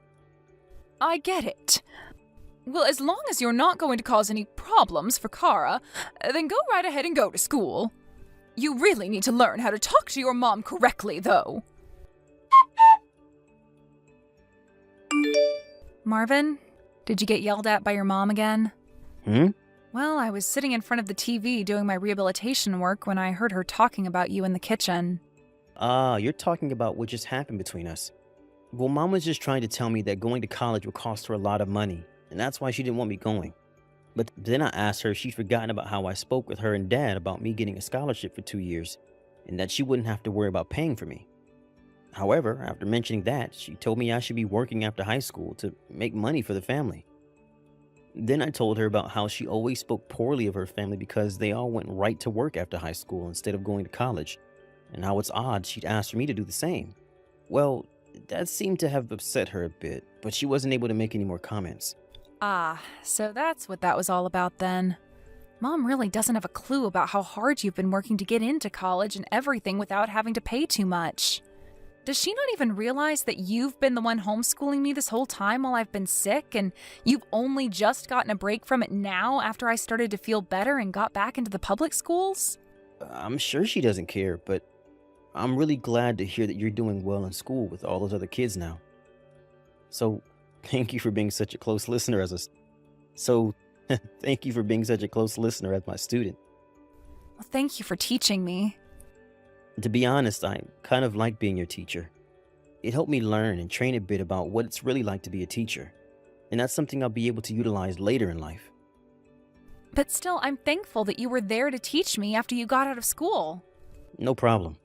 I get it. Well, as long as you're not going to cause any problems for Kara, then go right ahead and go to school. You really need to learn how to talk to your mom correctly, though. Marvin, did you get yelled at by your mom again? Well, I was sitting in front of the TV doing my rehabilitation work when I heard her talking about you in the kitchen. You're talking about what just happened between us. Well, Mom was just trying to tell me that going to college would cost her a lot of money, and that's why she didn't want me going. But then I asked her if she'd forgotten about how I spoke with her and Dad about me getting a scholarship for 2 years, and that she wouldn't have to worry about paying for me. However, after mentioning that, she told me I should be working after high school to make money for the family. Then I told her about how she always spoke poorly of her family because they all went right to work after high school instead of going to college, and how it's odd she'd asked for me to do the same. Well, that seemed to have upset her a bit, but she wasn't able to make any more comments. Ah, so that's what that was all about then. Mom really doesn't have a clue about how hard you've been working to get into college and everything without having to pay too much. Does she not even realize that you've been the one homeschooling me this whole time while I've been sick, and you've only just gotten a break from it now after I started to feel better and got back into the public schools? I'm sure she doesn't care, but I'm really glad to hear that you're doing well in school with all those other kids now. So, thank you for being such a close listener thank you for being such a close listener as my student. Well, thank you for teaching me. To be honest, I kind of like being your teacher. It helped me learn and train a bit about what it's really like to be a teacher. And that's something I'll be able to utilize later in life. But still, I'm thankful that you were there to teach me after you got out of school. No problem.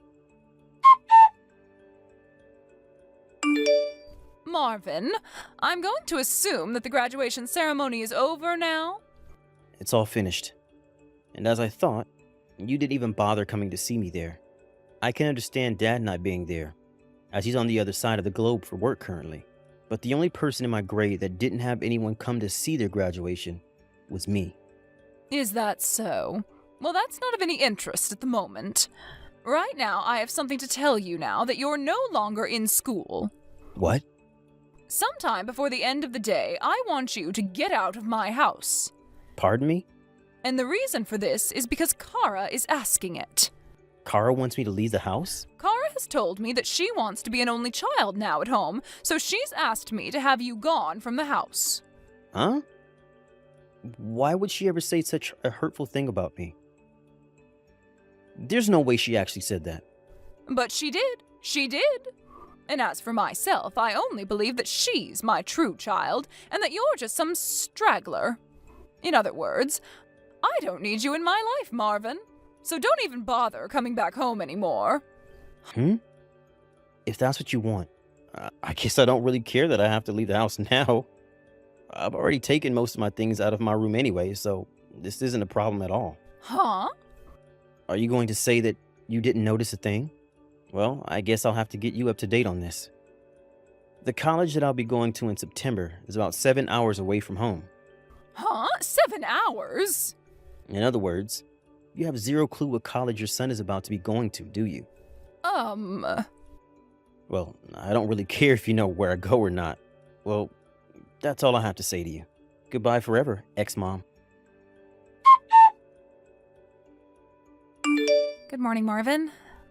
Marvin, I'm going to assume that the graduation ceremony is over now? It's all finished. And as I thought, you didn't even bother coming to see me there. I can understand Dad not being there, as he's on the other side of the globe for work currently. But the only person in my grade that didn't have anyone come to see their graduation was me. Is that so? Well, that's not of any interest at the moment. Right now, I have something to tell you now that you're no longer in school. What? Sometime before the end of the day, I want you to get out of my house. Pardon me? And the reason for this is because Kara is asking it. Kara wants me to leave the house? Kara has told me that she wants to be an only child now at home, so she's asked me to have you gone from the house. Huh? Why would she ever say such a hurtful thing about me? There's no way she actually said that. But she did. She did. And as for myself, I only believe that she's my true child, and that you're just some straggler. In other words, I don't need you in my life, Marvin. So don't even bother coming back home anymore. If that's what you want, I guess I don't really care that I have to leave the house now. I've already taken most of my things out of my room anyway, so this isn't a problem at all. Huh? Are you going to say that you didn't notice a thing? Well, I guess I'll have to get you up to date on this. The college that I'll be going to in September is about 7 hours away from home. Huh? 7 hours? In other words, you have zero clue what college your son is about to be going to, do you? Well, I don't really care if you know where I go or not. Well, that's all I have to say to you. Goodbye forever, ex-mom. Good morning, Marvin.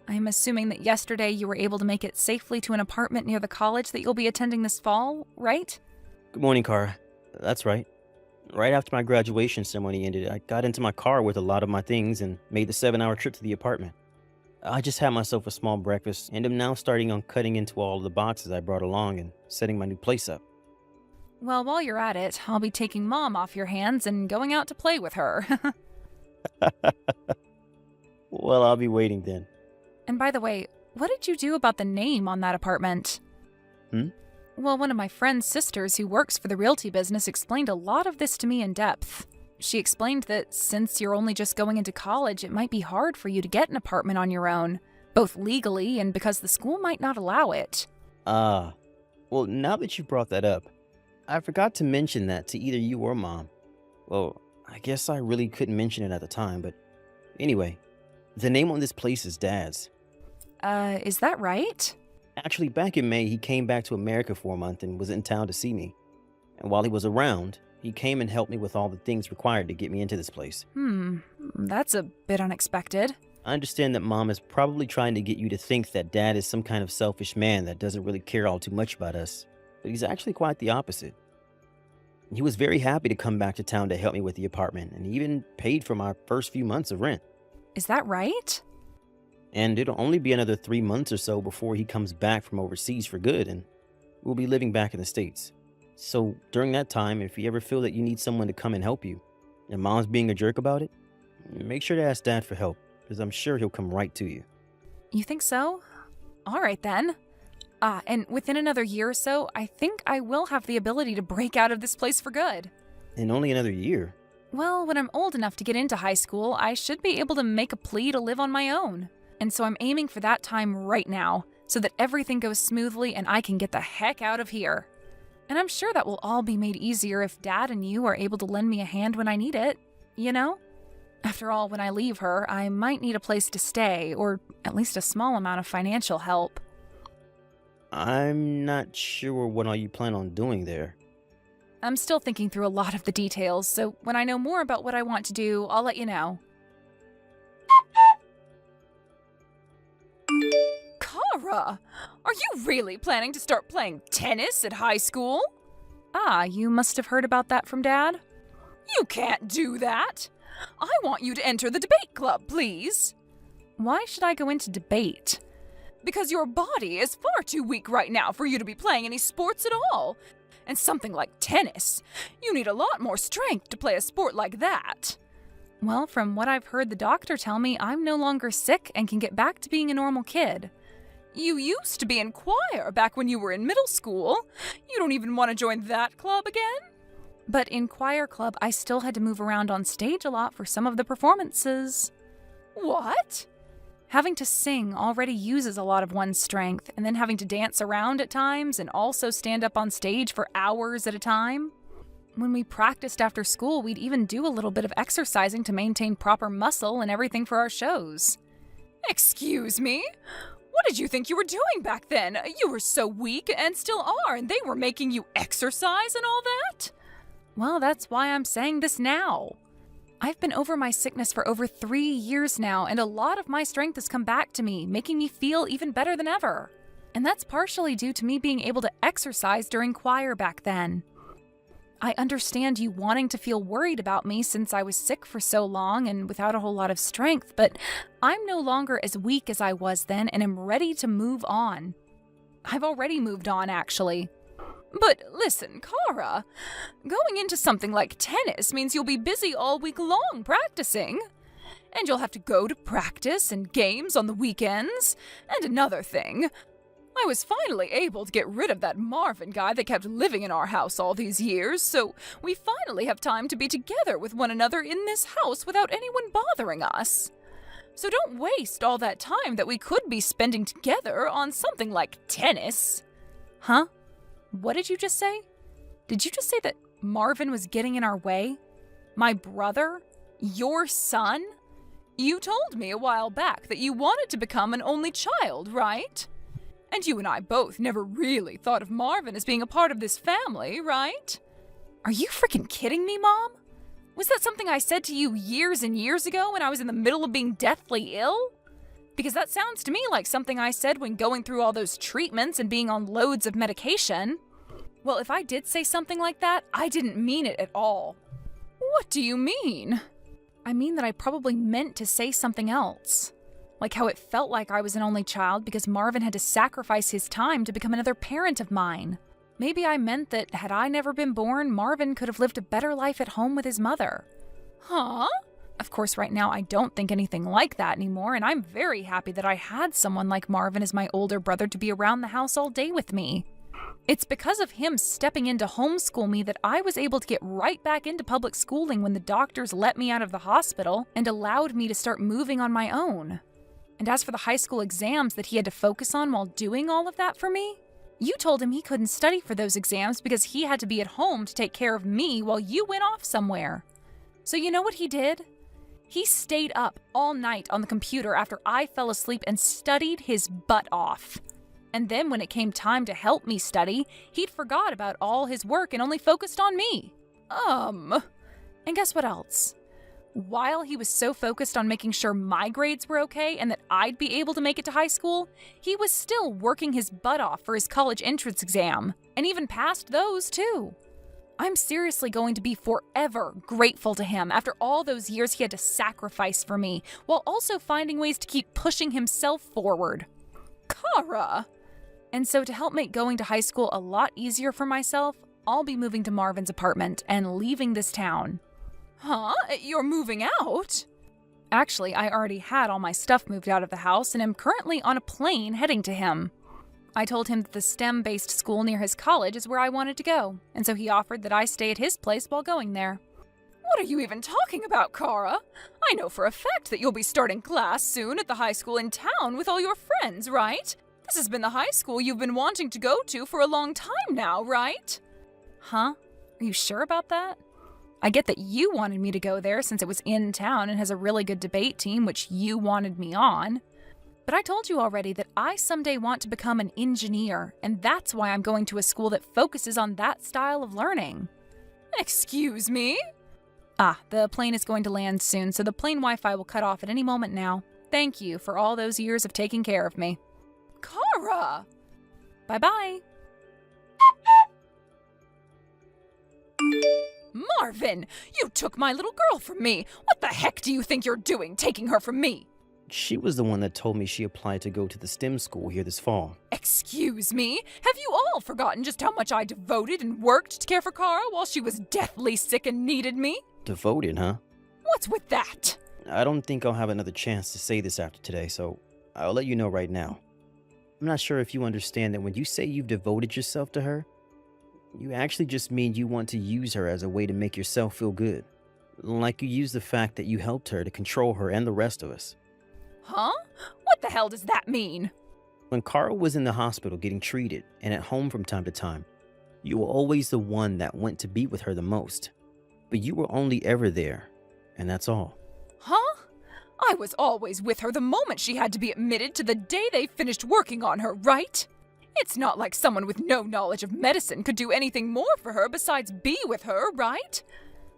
I'm assuming that yesterday you were able to make it safely to an apartment near the college that you'll be attending this fall, right? Good morning, Kara. That's right. Right after my graduation ceremony ended, I got into my car with a lot of my things and made the 7-hour trip to the apartment. I just had myself a small breakfast and am now starting on cutting into all of the boxes I brought along and setting my new place up. Well, while you're at it, I'll be taking Mom off your hands and going out to play with her. Well, I'll be waiting then. And by the way, what did you do about the name on that apartment? Well, one of my friend's sisters who works for the realty business explained a lot of this to me in depth. She explained that since you're only just going into college, it might be hard for you to get an apartment on your own, both legally and because the school might not allow it. Well, now that you brought that up, I forgot to mention that to either you or Mom. Well, I guess I really couldn't mention it at the time, but anyway, the name on this place is Dad's. Is that right? Actually, back in May, he came back to America for a month and was in town to see me. And while he was around, he came and helped me with all the things required to get me into this place. That's a bit unexpected. I understand that Mom is probably trying to get you to think that Dad is some kind of selfish man that doesn't really care all too much about us, but he's actually quite the opposite. He was very happy to come back to town to help me with the apartment, and he even paid for my first few months of rent. Is that right? And it'll only be another 3 months or so before he comes back from overseas for good, and we'll be living back in the States. So during that time, if you ever feel that you need someone to come and help you, and Mom's being a jerk about it, make sure to ask Dad for help, because I'm sure he'll come right to you. You think so? All right then. And within another year or so, I think I will have the ability to break out of this place for good. In only another year? Well, when I'm old enough to get into high school, I should be able to make a plea to live on my own. And so I'm aiming for that time right now, so that everything goes smoothly and I can get the heck out of here. And I'm sure that will all be made easier if Dad and you are able to lend me a hand when I need it, you know? After all, when I leave her, I might need a place to stay, or at least a small amount of financial help. I'm not sure what all you plan on doing there. I'm still thinking through a lot of the details, so when I know more about what I want to do, I'll let you know. Kara! Are you really planning to start playing tennis at high school? Ah, you must have heard about that from Dad? You can't do that! I want you to enter the debate club, please! Why should I go into debate? Because your body is far too weak right now for you to be playing any sports at all. And something like tennis, you need a lot more strength to play a sport like that. Well, from what I've heard the doctor tell me, I'm no longer sick and can get back to being a normal kid. You used to be in choir back when you were in middle school. You don't even want to join that club again? But in choir club, I still had to move around on stage a lot for some of the performances. What? Having to sing already uses a lot of one's strength, and then having to dance around at times and also stand up on stage for hours at a time. When we practiced after school, we'd even do a little bit of exercising to maintain proper muscle and everything for our shows. Excuse me? What did you think you were doing back then? You were so weak and still are, and they were making you exercise and all that? Well, that's why I'm saying this now. I've been over my sickness for over 3 years now, and a lot of my strength has come back to me, making me feel even better than ever. And that's partially due to me being able to exercise during choir back then. I understand you wanting to feel worried about me since I was sick for so long and without a whole lot of strength, but I'm no longer as weak as I was then and am ready to move on. I've already moved on, actually. But listen, Kara, going into something like tennis means you'll be busy all week long practicing. And you'll have to go to practice and games on the weekends. And another thing, I was finally able to get rid of that Marvin guy that kept living in our house all these years, so we finally have time to be together with one another in this house without anyone bothering us. So don't waste all that time that we could be spending together on something like tennis. Huh? What did you just say? Did you just say that Marvin was getting in our way? My brother? Your son? You told me a while back that you wanted to become an only child, right? And you and I both never really thought of Marvin as being a part of this family, right? Are you freaking kidding me, Mom? Was that something I said to you years and years ago when I was in the middle of being deathly ill? Because that sounds to me like something I said when going through all those treatments and being on loads of medication. Well, if I did say something like that, I didn't mean it at all. What do you mean? I mean that I probably meant to say something else. Like how it felt like I was an only child because Marvin had to sacrifice his time to become another parent of mine. Maybe I meant that had I never been born, Marvin could have lived a better life at home with his mother. Huh? Of course, right now I don't think anything like that anymore, and I'm very happy that I had someone like Marvin as my older brother to be around the house all day with me. It's because of him stepping in to homeschool me that I was able to get right back into public schooling when the doctors let me out of the hospital and allowed me to start moving on my own. And as for the high school exams that he had to focus on while doing all of that for me, you told him he couldn't study for those exams because he had to be at home to take care of me while you went off somewhere. So you know what he did? He stayed up all night on the computer after I fell asleep and studied his butt off. And then when it came time to help me study, he'd forgot about all his work and only focused on me. And guess what else? While he was so focused on making sure my grades were okay and that I'd be able to make it to high school, he was still working his butt off for his college entrance exam, and even passed those too. I'm seriously going to be forever grateful to him after all those years he had to sacrifice for me, while also finding ways to keep pushing himself forward. Kara! And so to help make going to high school a lot easier for myself, I'll be moving to Marvin's apartment and leaving this town. Huh? You're moving out? Actually, I already had all my stuff moved out of the house and am currently on a plane heading to him. I told him that the STEM-based school near his college is where I wanted to go, and so he offered that I stay at his place while going there. What are you even talking about, Kara? I know for a fact that you'll be starting class soon at the high school in town with all your friends, right? This has been the high school you've been wanting to go to for a long time now, right? Huh? Are you sure about that? I get that you wanted me to go there since it was in town and has a really good debate team, which you wanted me on. But I told you already that I someday want to become an engineer, and that's why I'm going to a school that focuses on that style of learning. Excuse me? The plane is going to land soon, so the plane Wi-Fi will cut off at any moment now. Thank you for all those years of taking care of me. Kara! Bye-bye. Marvin, you took my little girl from me. What the heck do you think you're doing, taking her from me? She was the one that told me she applied to go to the STEM school here this fall. Excuse me? Have you all forgotten just how much I devoted and worked to care for Kara while she was deathly sick and needed me? Devoted, huh? What's with that? I don't think I'll have another chance to say this after today, so I'll let you know right now. I'm not sure if you understand that when you say you've devoted yourself to her, you actually just mean you want to use her as a way to make yourself feel good. Like you use the fact that you helped her to control her and the rest of us. Huh? What the hell does that mean? When Kara was in the hospital getting treated and at home from time to time, you were always the one that went to be with her the most. But you were only ever there, and that's all. Huh? I was always with her the moment she had to be admitted to the day they finished working on her, right? It's not like someone with no knowledge of medicine could do anything more for her besides be with her, right?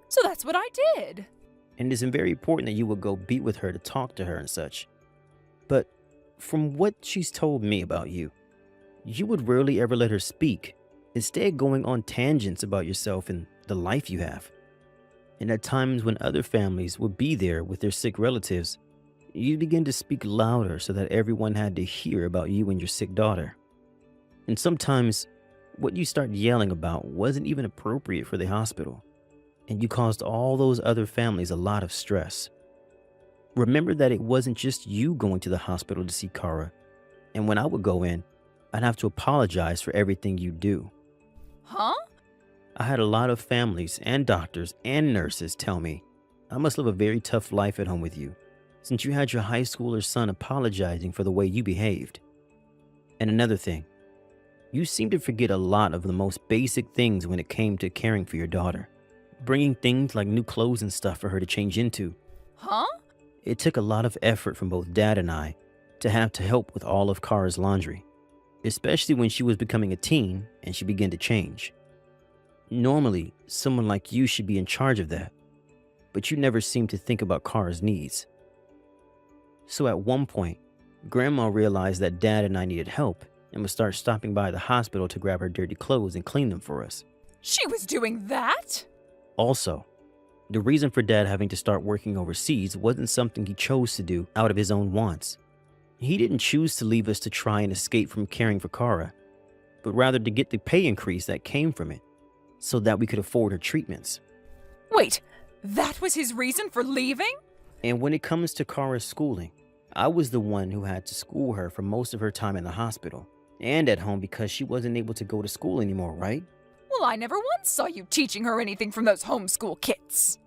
So that's what I did. And it is very important that you would go be with her to talk to her and such. But from what she's told me about you, you would rarely ever let her speak, instead going on tangents about yourself and the life you have. And at times when other families would be there with their sick relatives, you'd begin to speak louder so that everyone had to hear about you and your sick daughter. And sometimes what you start yelling about wasn't even appropriate for the hospital, and you caused all those other families a lot of stress. Remember that it wasn't just you going to the hospital to see Kara, and when I would go in, I'd have to apologize for everything you do. Huh? I had a lot of families and doctors and nurses tell me I must live a very tough life at home with you, since you had your high schooler son apologizing for the way you behaved. And another thing, you seem to forget a lot of the most basic things when it came to caring for your daughter. Bringing things like new clothes and stuff for her to change into. Huh? It took a lot of effort from both Dad and I to have to help with all of Kara's laundry, especially when she was becoming a teen and she began to change. Normally, someone like you should be in charge of that, but you never seemed to think about Kara's needs. So at one point, Grandma realized that Dad and I needed help and would start stopping by the hospital to grab her dirty clothes and clean them for us. She was doing that? Also, the reason for Dad having to start working overseas wasn't something he chose to do out of his own wants. He didn't choose to leave us to try and escape from caring for Kara, but rather to get the pay increase that came from it, so that we could afford her treatments. Wait, that was his reason for leaving? And when it comes to Kara's schooling, I was the one who had to school her for most of her time in the hospital, and at home because she wasn't able to go to school anymore, right? Well, I never once saw you teaching her anything from those homeschool kits.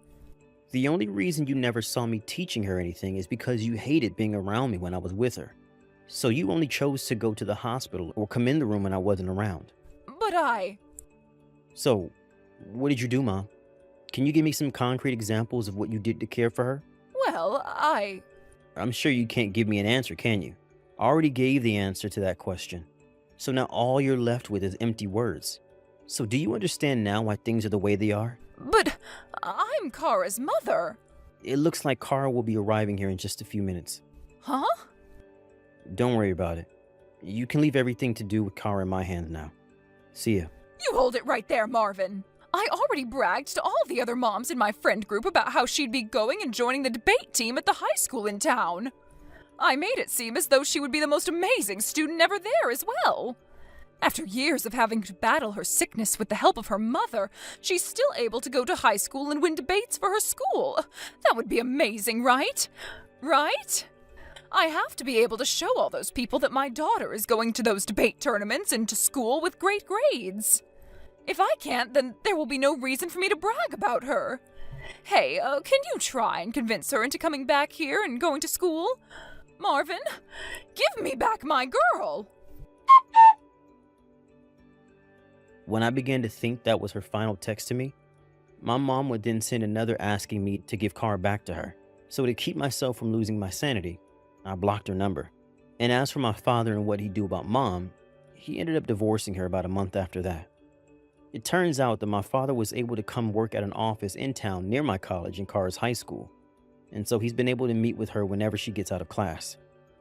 The only reason you never saw me teaching her anything is because you hated being around me when I was with her. So you only chose to go to the hospital or come in the room when I wasn't around. But So, what did you do, Mom? Can you give me some concrete examples of what you did to care for her? Well, I'm sure you can't give me an answer, can you? I already gave the answer to that question. So now all you're left with is empty words. So do you understand now why things are the way they are? But I'm Kara's mother. It looks like Kara will be arriving here in just a few minutes. Huh? Don't worry about it. You can leave everything to do with Kara in my hands now. See ya. You hold it right there, Marvin. I already bragged to all the other moms in my friend group about how she'd be going and joining the debate team at the high school in town. I made it seem as though she would be the most amazing student ever there as well. After years of having to battle her sickness with the help of her mother, she's still able to go to high school and win debates for her school. That would be amazing, right? Right? I have to be able to show all those people that my daughter is going to those debate tournaments and to school with great grades. If I can't, then there will be no reason for me to brag about her. Hey, can you try and convince her into coming back here and going to school? Marvin, give me back my girl! When I began to think that was her final text to me, My mom would then send another asking me to give Cara back to her. So to keep myself from losing my sanity, I blocked her number. And as for my father and what he'd do about mom, he ended up divorcing her about a month after that. It turns out that my father was able to come work at an office in town near my college and Cara's high school. And so he's been able to meet with her whenever she gets out of class.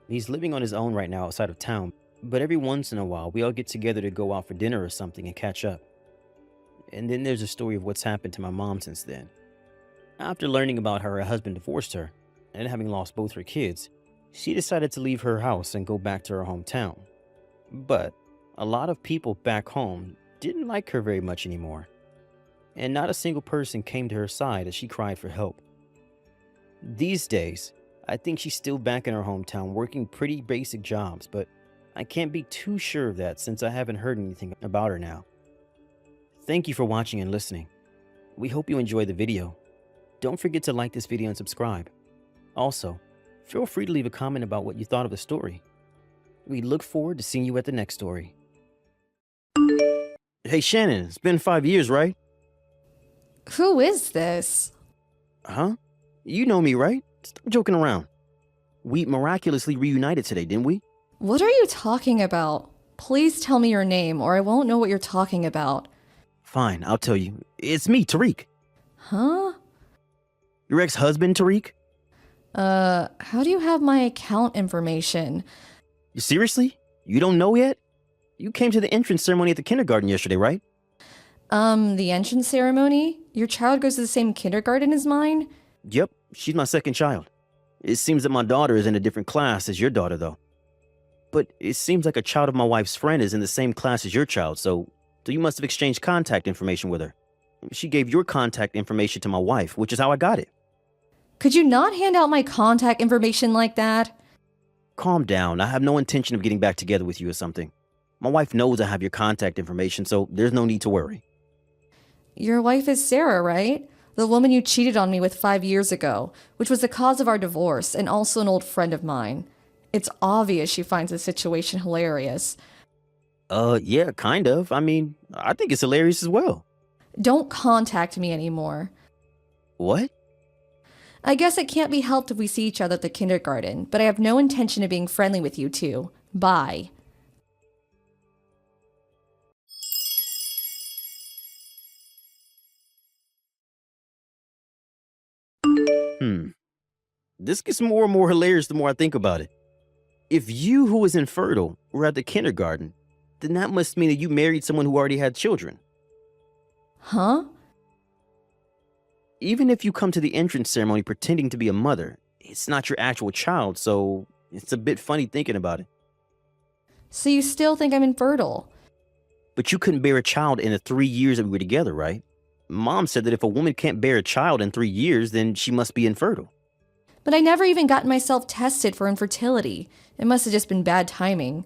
He's living on his own right now outside of town, but every once in a while we all get together to go out for dinner or something and catch up. And then there's a story of what's happened to my mom since then. After learning about how her husband divorced her, and having lost both her kids, she decided to leave her house and go back to her hometown. But a lot of people back home didn't like her very much anymore. And not a single person came to her side as she cried for help. These days, I think she's still back in her hometown working pretty basic jobs, but I can't be too sure of that since I haven't heard anything about her now. Thank you for watching and listening. We hope you enjoyed the video. Don't forget to like this video and subscribe. Also, feel free to leave a comment about what you thought of the story. We look forward to seeing you at the next story. Hey Shannon, it's been 5 years, right? Who is this? Huh? You know me, right? Stop joking around. We miraculously reunited today, didn't we? What are you talking about? Please tell me your name or I won't know what you're talking about. Fine, I'll tell you. It's me, Tariq. Huh? Your ex-husband, Tariq? How do you have my account information? Seriously? You don't know yet? You came to the entrance ceremony at the kindergarten yesterday, right? The entrance ceremony? Your child goes to the same kindergarten as mine? Yep, she's my second child. It seems that my daughter is in a different class as your daughter, though. But it seems like a child of my wife's friend is in the same class as your child, so you must have exchanged contact information with her. She gave your contact information to my wife, which is how I got it. Could you not hand out my contact information like that? Calm down. I have no intention of getting back together with you or something. My wife knows I have your contact information, so there's no need to worry. Your wife is Sarah, right? The woman you cheated on me with 5 years ago, which was the cause of our divorce and also an old friend of mine. It's obvious she finds the situation hilarious. Yeah, kind of. I mean, I think it's hilarious as well. Don't contact me anymore. What? I guess it can't be helped if we see each other at the kindergarten, but I have no intention of being friendly with you two. Bye. This gets more and more hilarious the more I think about it. If you, who is infertile, were at the kindergarten, then that must mean that you married someone who already had children. Huh? Even if you come to the entrance ceremony pretending to be a mother, it's not your actual child, so it's a bit funny thinking about it. So you still think I'm infertile? But you couldn't bear a child in the 3 years that we were together, right? Mom said that if a woman can't bear a child in 3 years, then she must be infertile. But I never even gotten myself tested for infertility. It must have just been bad timing.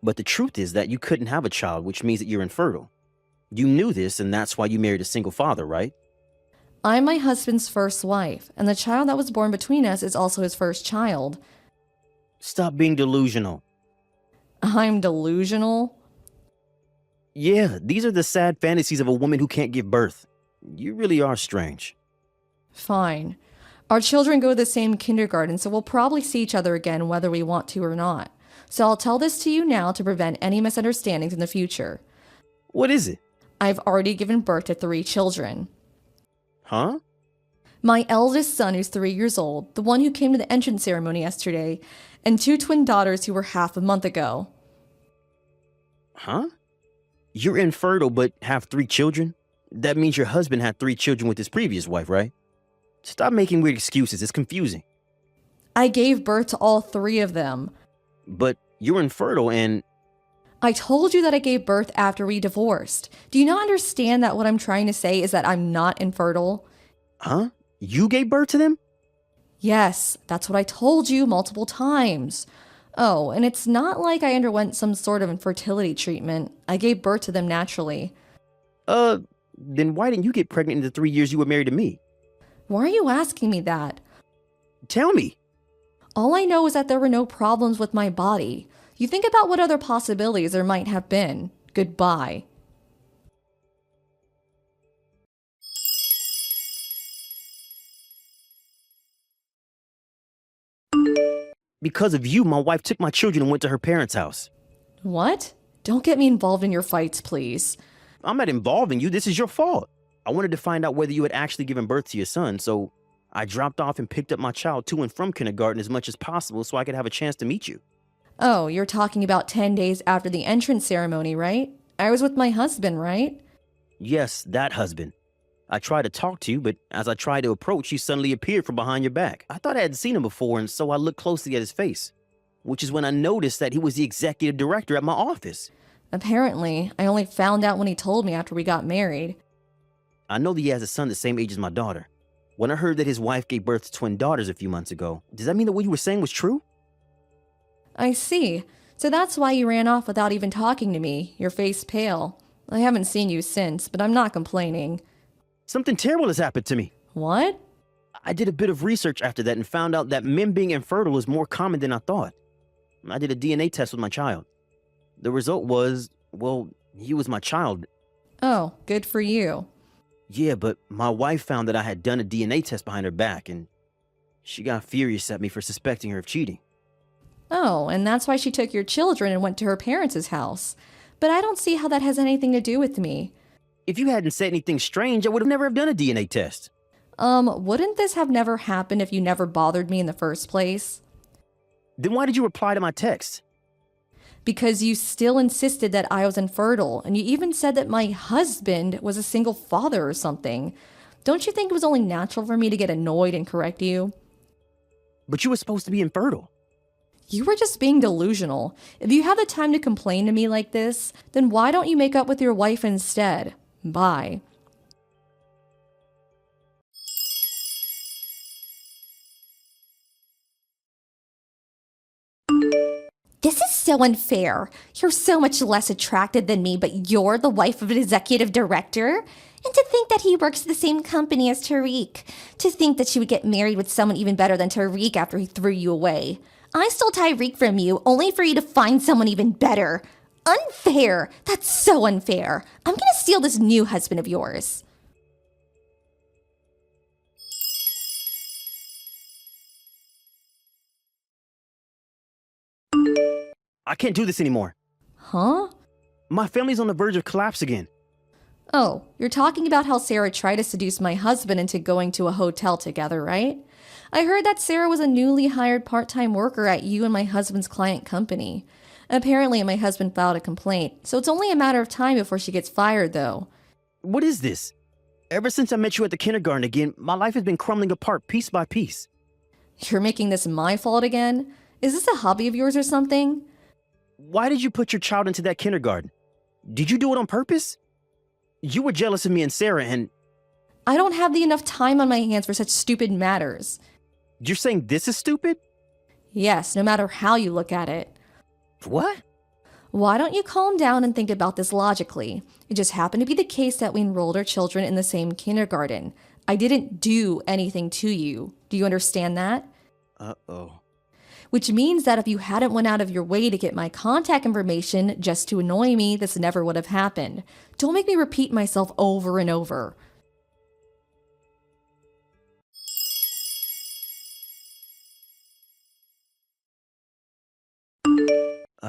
But the truth is that you couldn't have a child, which means that you're infertile. You knew this, and that's why you married a single father, right? I'm my husband's first wife, and the child that was born between us is also his first child. Stop being delusional. I'm delusional? Yeah, these are the sad fantasies of a woman who can't give birth. You really are strange. Fine. Our children go to the same kindergarten, so we'll probably see each other again whether we want to or not. So I'll tell this to you now to prevent any misunderstandings in the future. What is it? I've already given birth to 3 children. Huh? My eldest son, who's 3 years old, the one who came to the entrance ceremony yesterday, and 2 twin daughters who were half a month ago. Huh? You're infertile but have 3 children? That means your husband had 3 children with his previous wife, right? Stop making weird excuses. It's confusing. I gave birth to all 3 of them. But you're infertile and... I told you that I gave birth after we divorced. Do you not understand that what I'm trying to say is that I'm not infertile? Huh? You gave birth to them? Yes, that's what I told you multiple times. Oh, and it's not like I underwent some sort of infertility treatment. I gave birth to them naturally. Then why didn't you get pregnant in the 3 years you were married to me? Why are you asking me that? Tell me. All I know is that there were no problems with my body. You think about what other possibilities there might have been. Goodbye. Because of you, my wife took my children and went to her parents' house. What? Don't get me involved in your fights, please. I'm not involving you. This is your fault. I wanted to find out whether you had actually given birth to your son, so I dropped off and picked up my child to and from kindergarten as much as possible so I could have a chance to meet you. Oh, you're talking about 10 days after the entrance ceremony, right? I was with my husband, right? Yes, that husband. I tried to talk to you, but as I tried to approach, he suddenly appeared from behind your back. I thought I had seen him before, and so I looked closely at his face, which is when I noticed that he was the executive director at my office. Apparently, I only found out when he told me after we got married. I know that he has a son the same age as my daughter. When I heard that his wife gave birth to twin daughters a few months ago, does that mean that what you were saying was true? I see. So that's why you ran off without even talking to me, your face pale. I haven't seen you since, but I'm not complaining. Something terrible has happened to me. What? I did a bit of research after that and found out that men being infertile is more common than I thought. I did a DNA test with my child. The result was, well, he was my child. Oh, good for you. Yeah, but my wife found that I had done a DNA test behind her back, and she got furious at me for suspecting her of cheating. Oh, and that's why she took your children and went to her parents' house. But I don't see how that has anything to do with me. If you hadn't said anything strange, I would have never have done a DNA test. Wouldn't this have never happened if you never bothered me in the first place? Then why did you reply to my text? Because you still insisted that I was infertile, and you even said that my husband was a single father or something. Don't you think it was only natural for me to get annoyed and correct you? But you were supposed to be infertile. You were just being delusional. If you have the time to complain to me like this, then why don't you make up with your wife instead? Bye. This is so unfair. You're so much less attractive than me, but you're the wife of an executive director? And to think that he works at the same company as Tariq. To think that you would get married with someone even better than Tariq after he threw you away. I stole Tariq from you, only for you to find someone even better. Unfair. That's so unfair. I'm gonna steal this new husband of yours. I can't do this anymore. Huh? My family's on the verge of collapse again. Oh, you're talking about how Sarah tried to seduce my husband into going to a hotel together, right? I heard that Sarah was a newly hired part-time worker at you and my husband's client company. Apparently, my husband filed a complaint, so it's only a matter of time before she gets fired, though. What is this? Ever since I met you at the kindergarten again, my life has been crumbling apart piece by piece. You're making this my fault again? Is this a hobby of yours or something? Why did you put your child into that kindergarten? Did you do it on purpose? You were jealous of me and Sarah and... I don't have enough time on my hands for such stupid matters. You're saying this is stupid? Yes, no matter how you look at it. What? Why don't you calm down and think about this logically? It just happened to be the case that we enrolled our children in the same kindergarten. I didn't do anything to you. Do you understand that? Uh-oh. Which means that if you hadn't went out of your way to get my contact information just to annoy me, this never would have happened. Don't make me repeat myself over and over.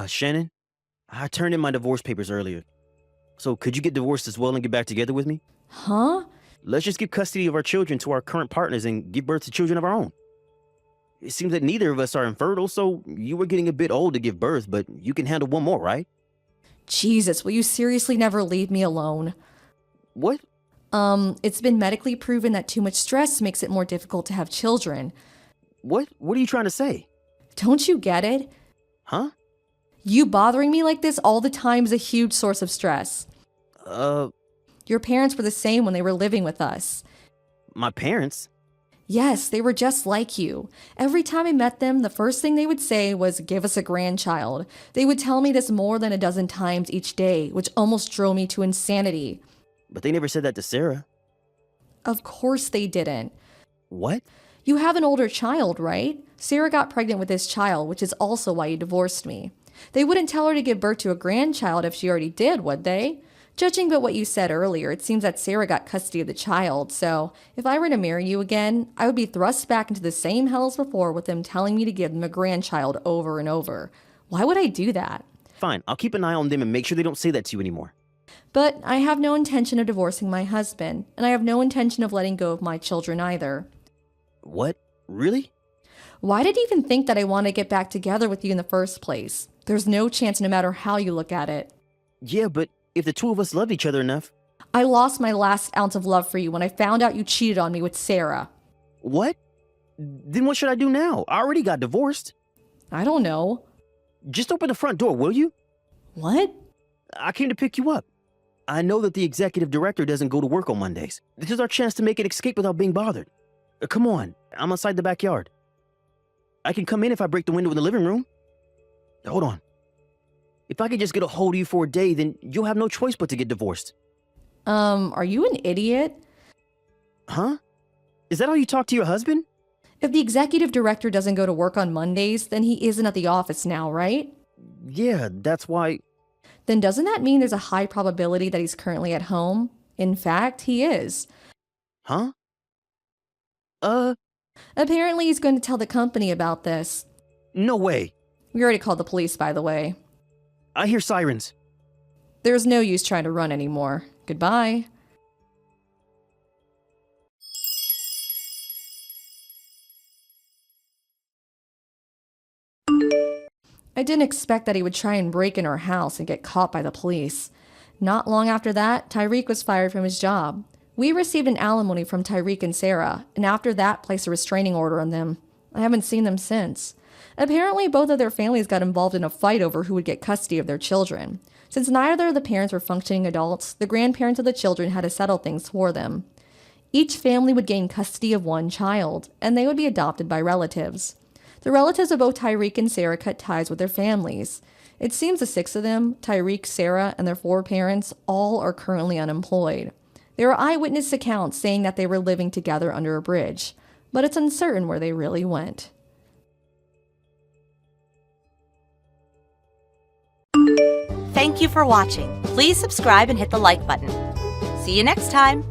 Shannon, I turned in my divorce papers earlier. So could you get divorced as well and get back together with me? Huh? Let's just give custody of our children to our current partners and give birth to children of our own. It seems that neither of us are infertile, so you were getting a bit old to give birth, but you can handle one more, right? Jesus, will you seriously never leave me alone? What? It's been medically proven that too much stress makes it more difficult to have children. What? What are you trying to say? Don't you get it? Huh? You bothering me like this all the time is a huge source of stress. Your parents were the same when they were living with us. My parents? Yes, they were just like you. Every time I met them, the first thing they would say was, "Give us a grandchild." They would tell me this more than a dozen times each day, which almost drove me to insanity. But they never said that to Sarah. Of course they didn't. What? You have an older child, right? Sarah got pregnant with this child, which is also why you divorced me. They wouldn't tell her to give birth to a grandchild if she already did, would they? Judging by what you said earlier, it seems that Sarah got custody of the child, so if I were to marry you again, I would be thrust back into the same hell as before with them telling me to give them a grandchild over and over. Why would I do that? Fine, I'll keep an eye on them and make sure they don't say that to you anymore. But I have no intention of divorcing my husband, and I have no intention of letting go of my children either. What? Really? Why did you even think that I want to get back together with you in the first place? There's no chance no matter how you look at it. Yeah, but if the two of us loved each other enough... I lost my last ounce of love for you when I found out you cheated on me with Sarah. What? Then what should I do now? I already got divorced. I don't know. Just open the front door, will you? What? I came to pick you up. I know that the executive director doesn't go to work on Mondays. This is our chance to make an escape without being bothered. Come on, I'm outside the backyard. I can come in if I break the window in the living room. Hold on. If I could just get a hold of you for a day, then you'll have no choice but to get divorced. Are you an idiot? Huh? Is that how you talk to your husband? If the executive director doesn't go to work on Mondays, then he isn't at the office now, right? Yeah, that's why... Then doesn't that mean there's a high probability that he's currently at home? In fact, he is. Huh? Apparently he's going to tell the company about this. No way. We already called the police, by the way. I hear sirens. There's no use trying to run anymore. Goodbye. I didn't expect that he would try and break in our house and get caught by the police. Not long after that, Tyreek was fired from his job. We received an alimony from Tyreek and Sarah, and after that placed a restraining order on them. I haven't seen them since. Apparently, both of their families got involved in a fight over who would get custody of their children. Since neither of the parents were functioning adults, the grandparents of the children had to settle things for them. Each family would gain custody of one child, and they would be adopted by relatives. The relatives of both Tyreek and Sarah cut ties with their families. It seems the 6 of them, Tyreek, Sarah, and their 4 parents, all are currently unemployed. There are eyewitness accounts saying that they were living together under a bridge, but it's uncertain where they really went. Thank you for watching. Please subscribe and hit the like button. See you next time.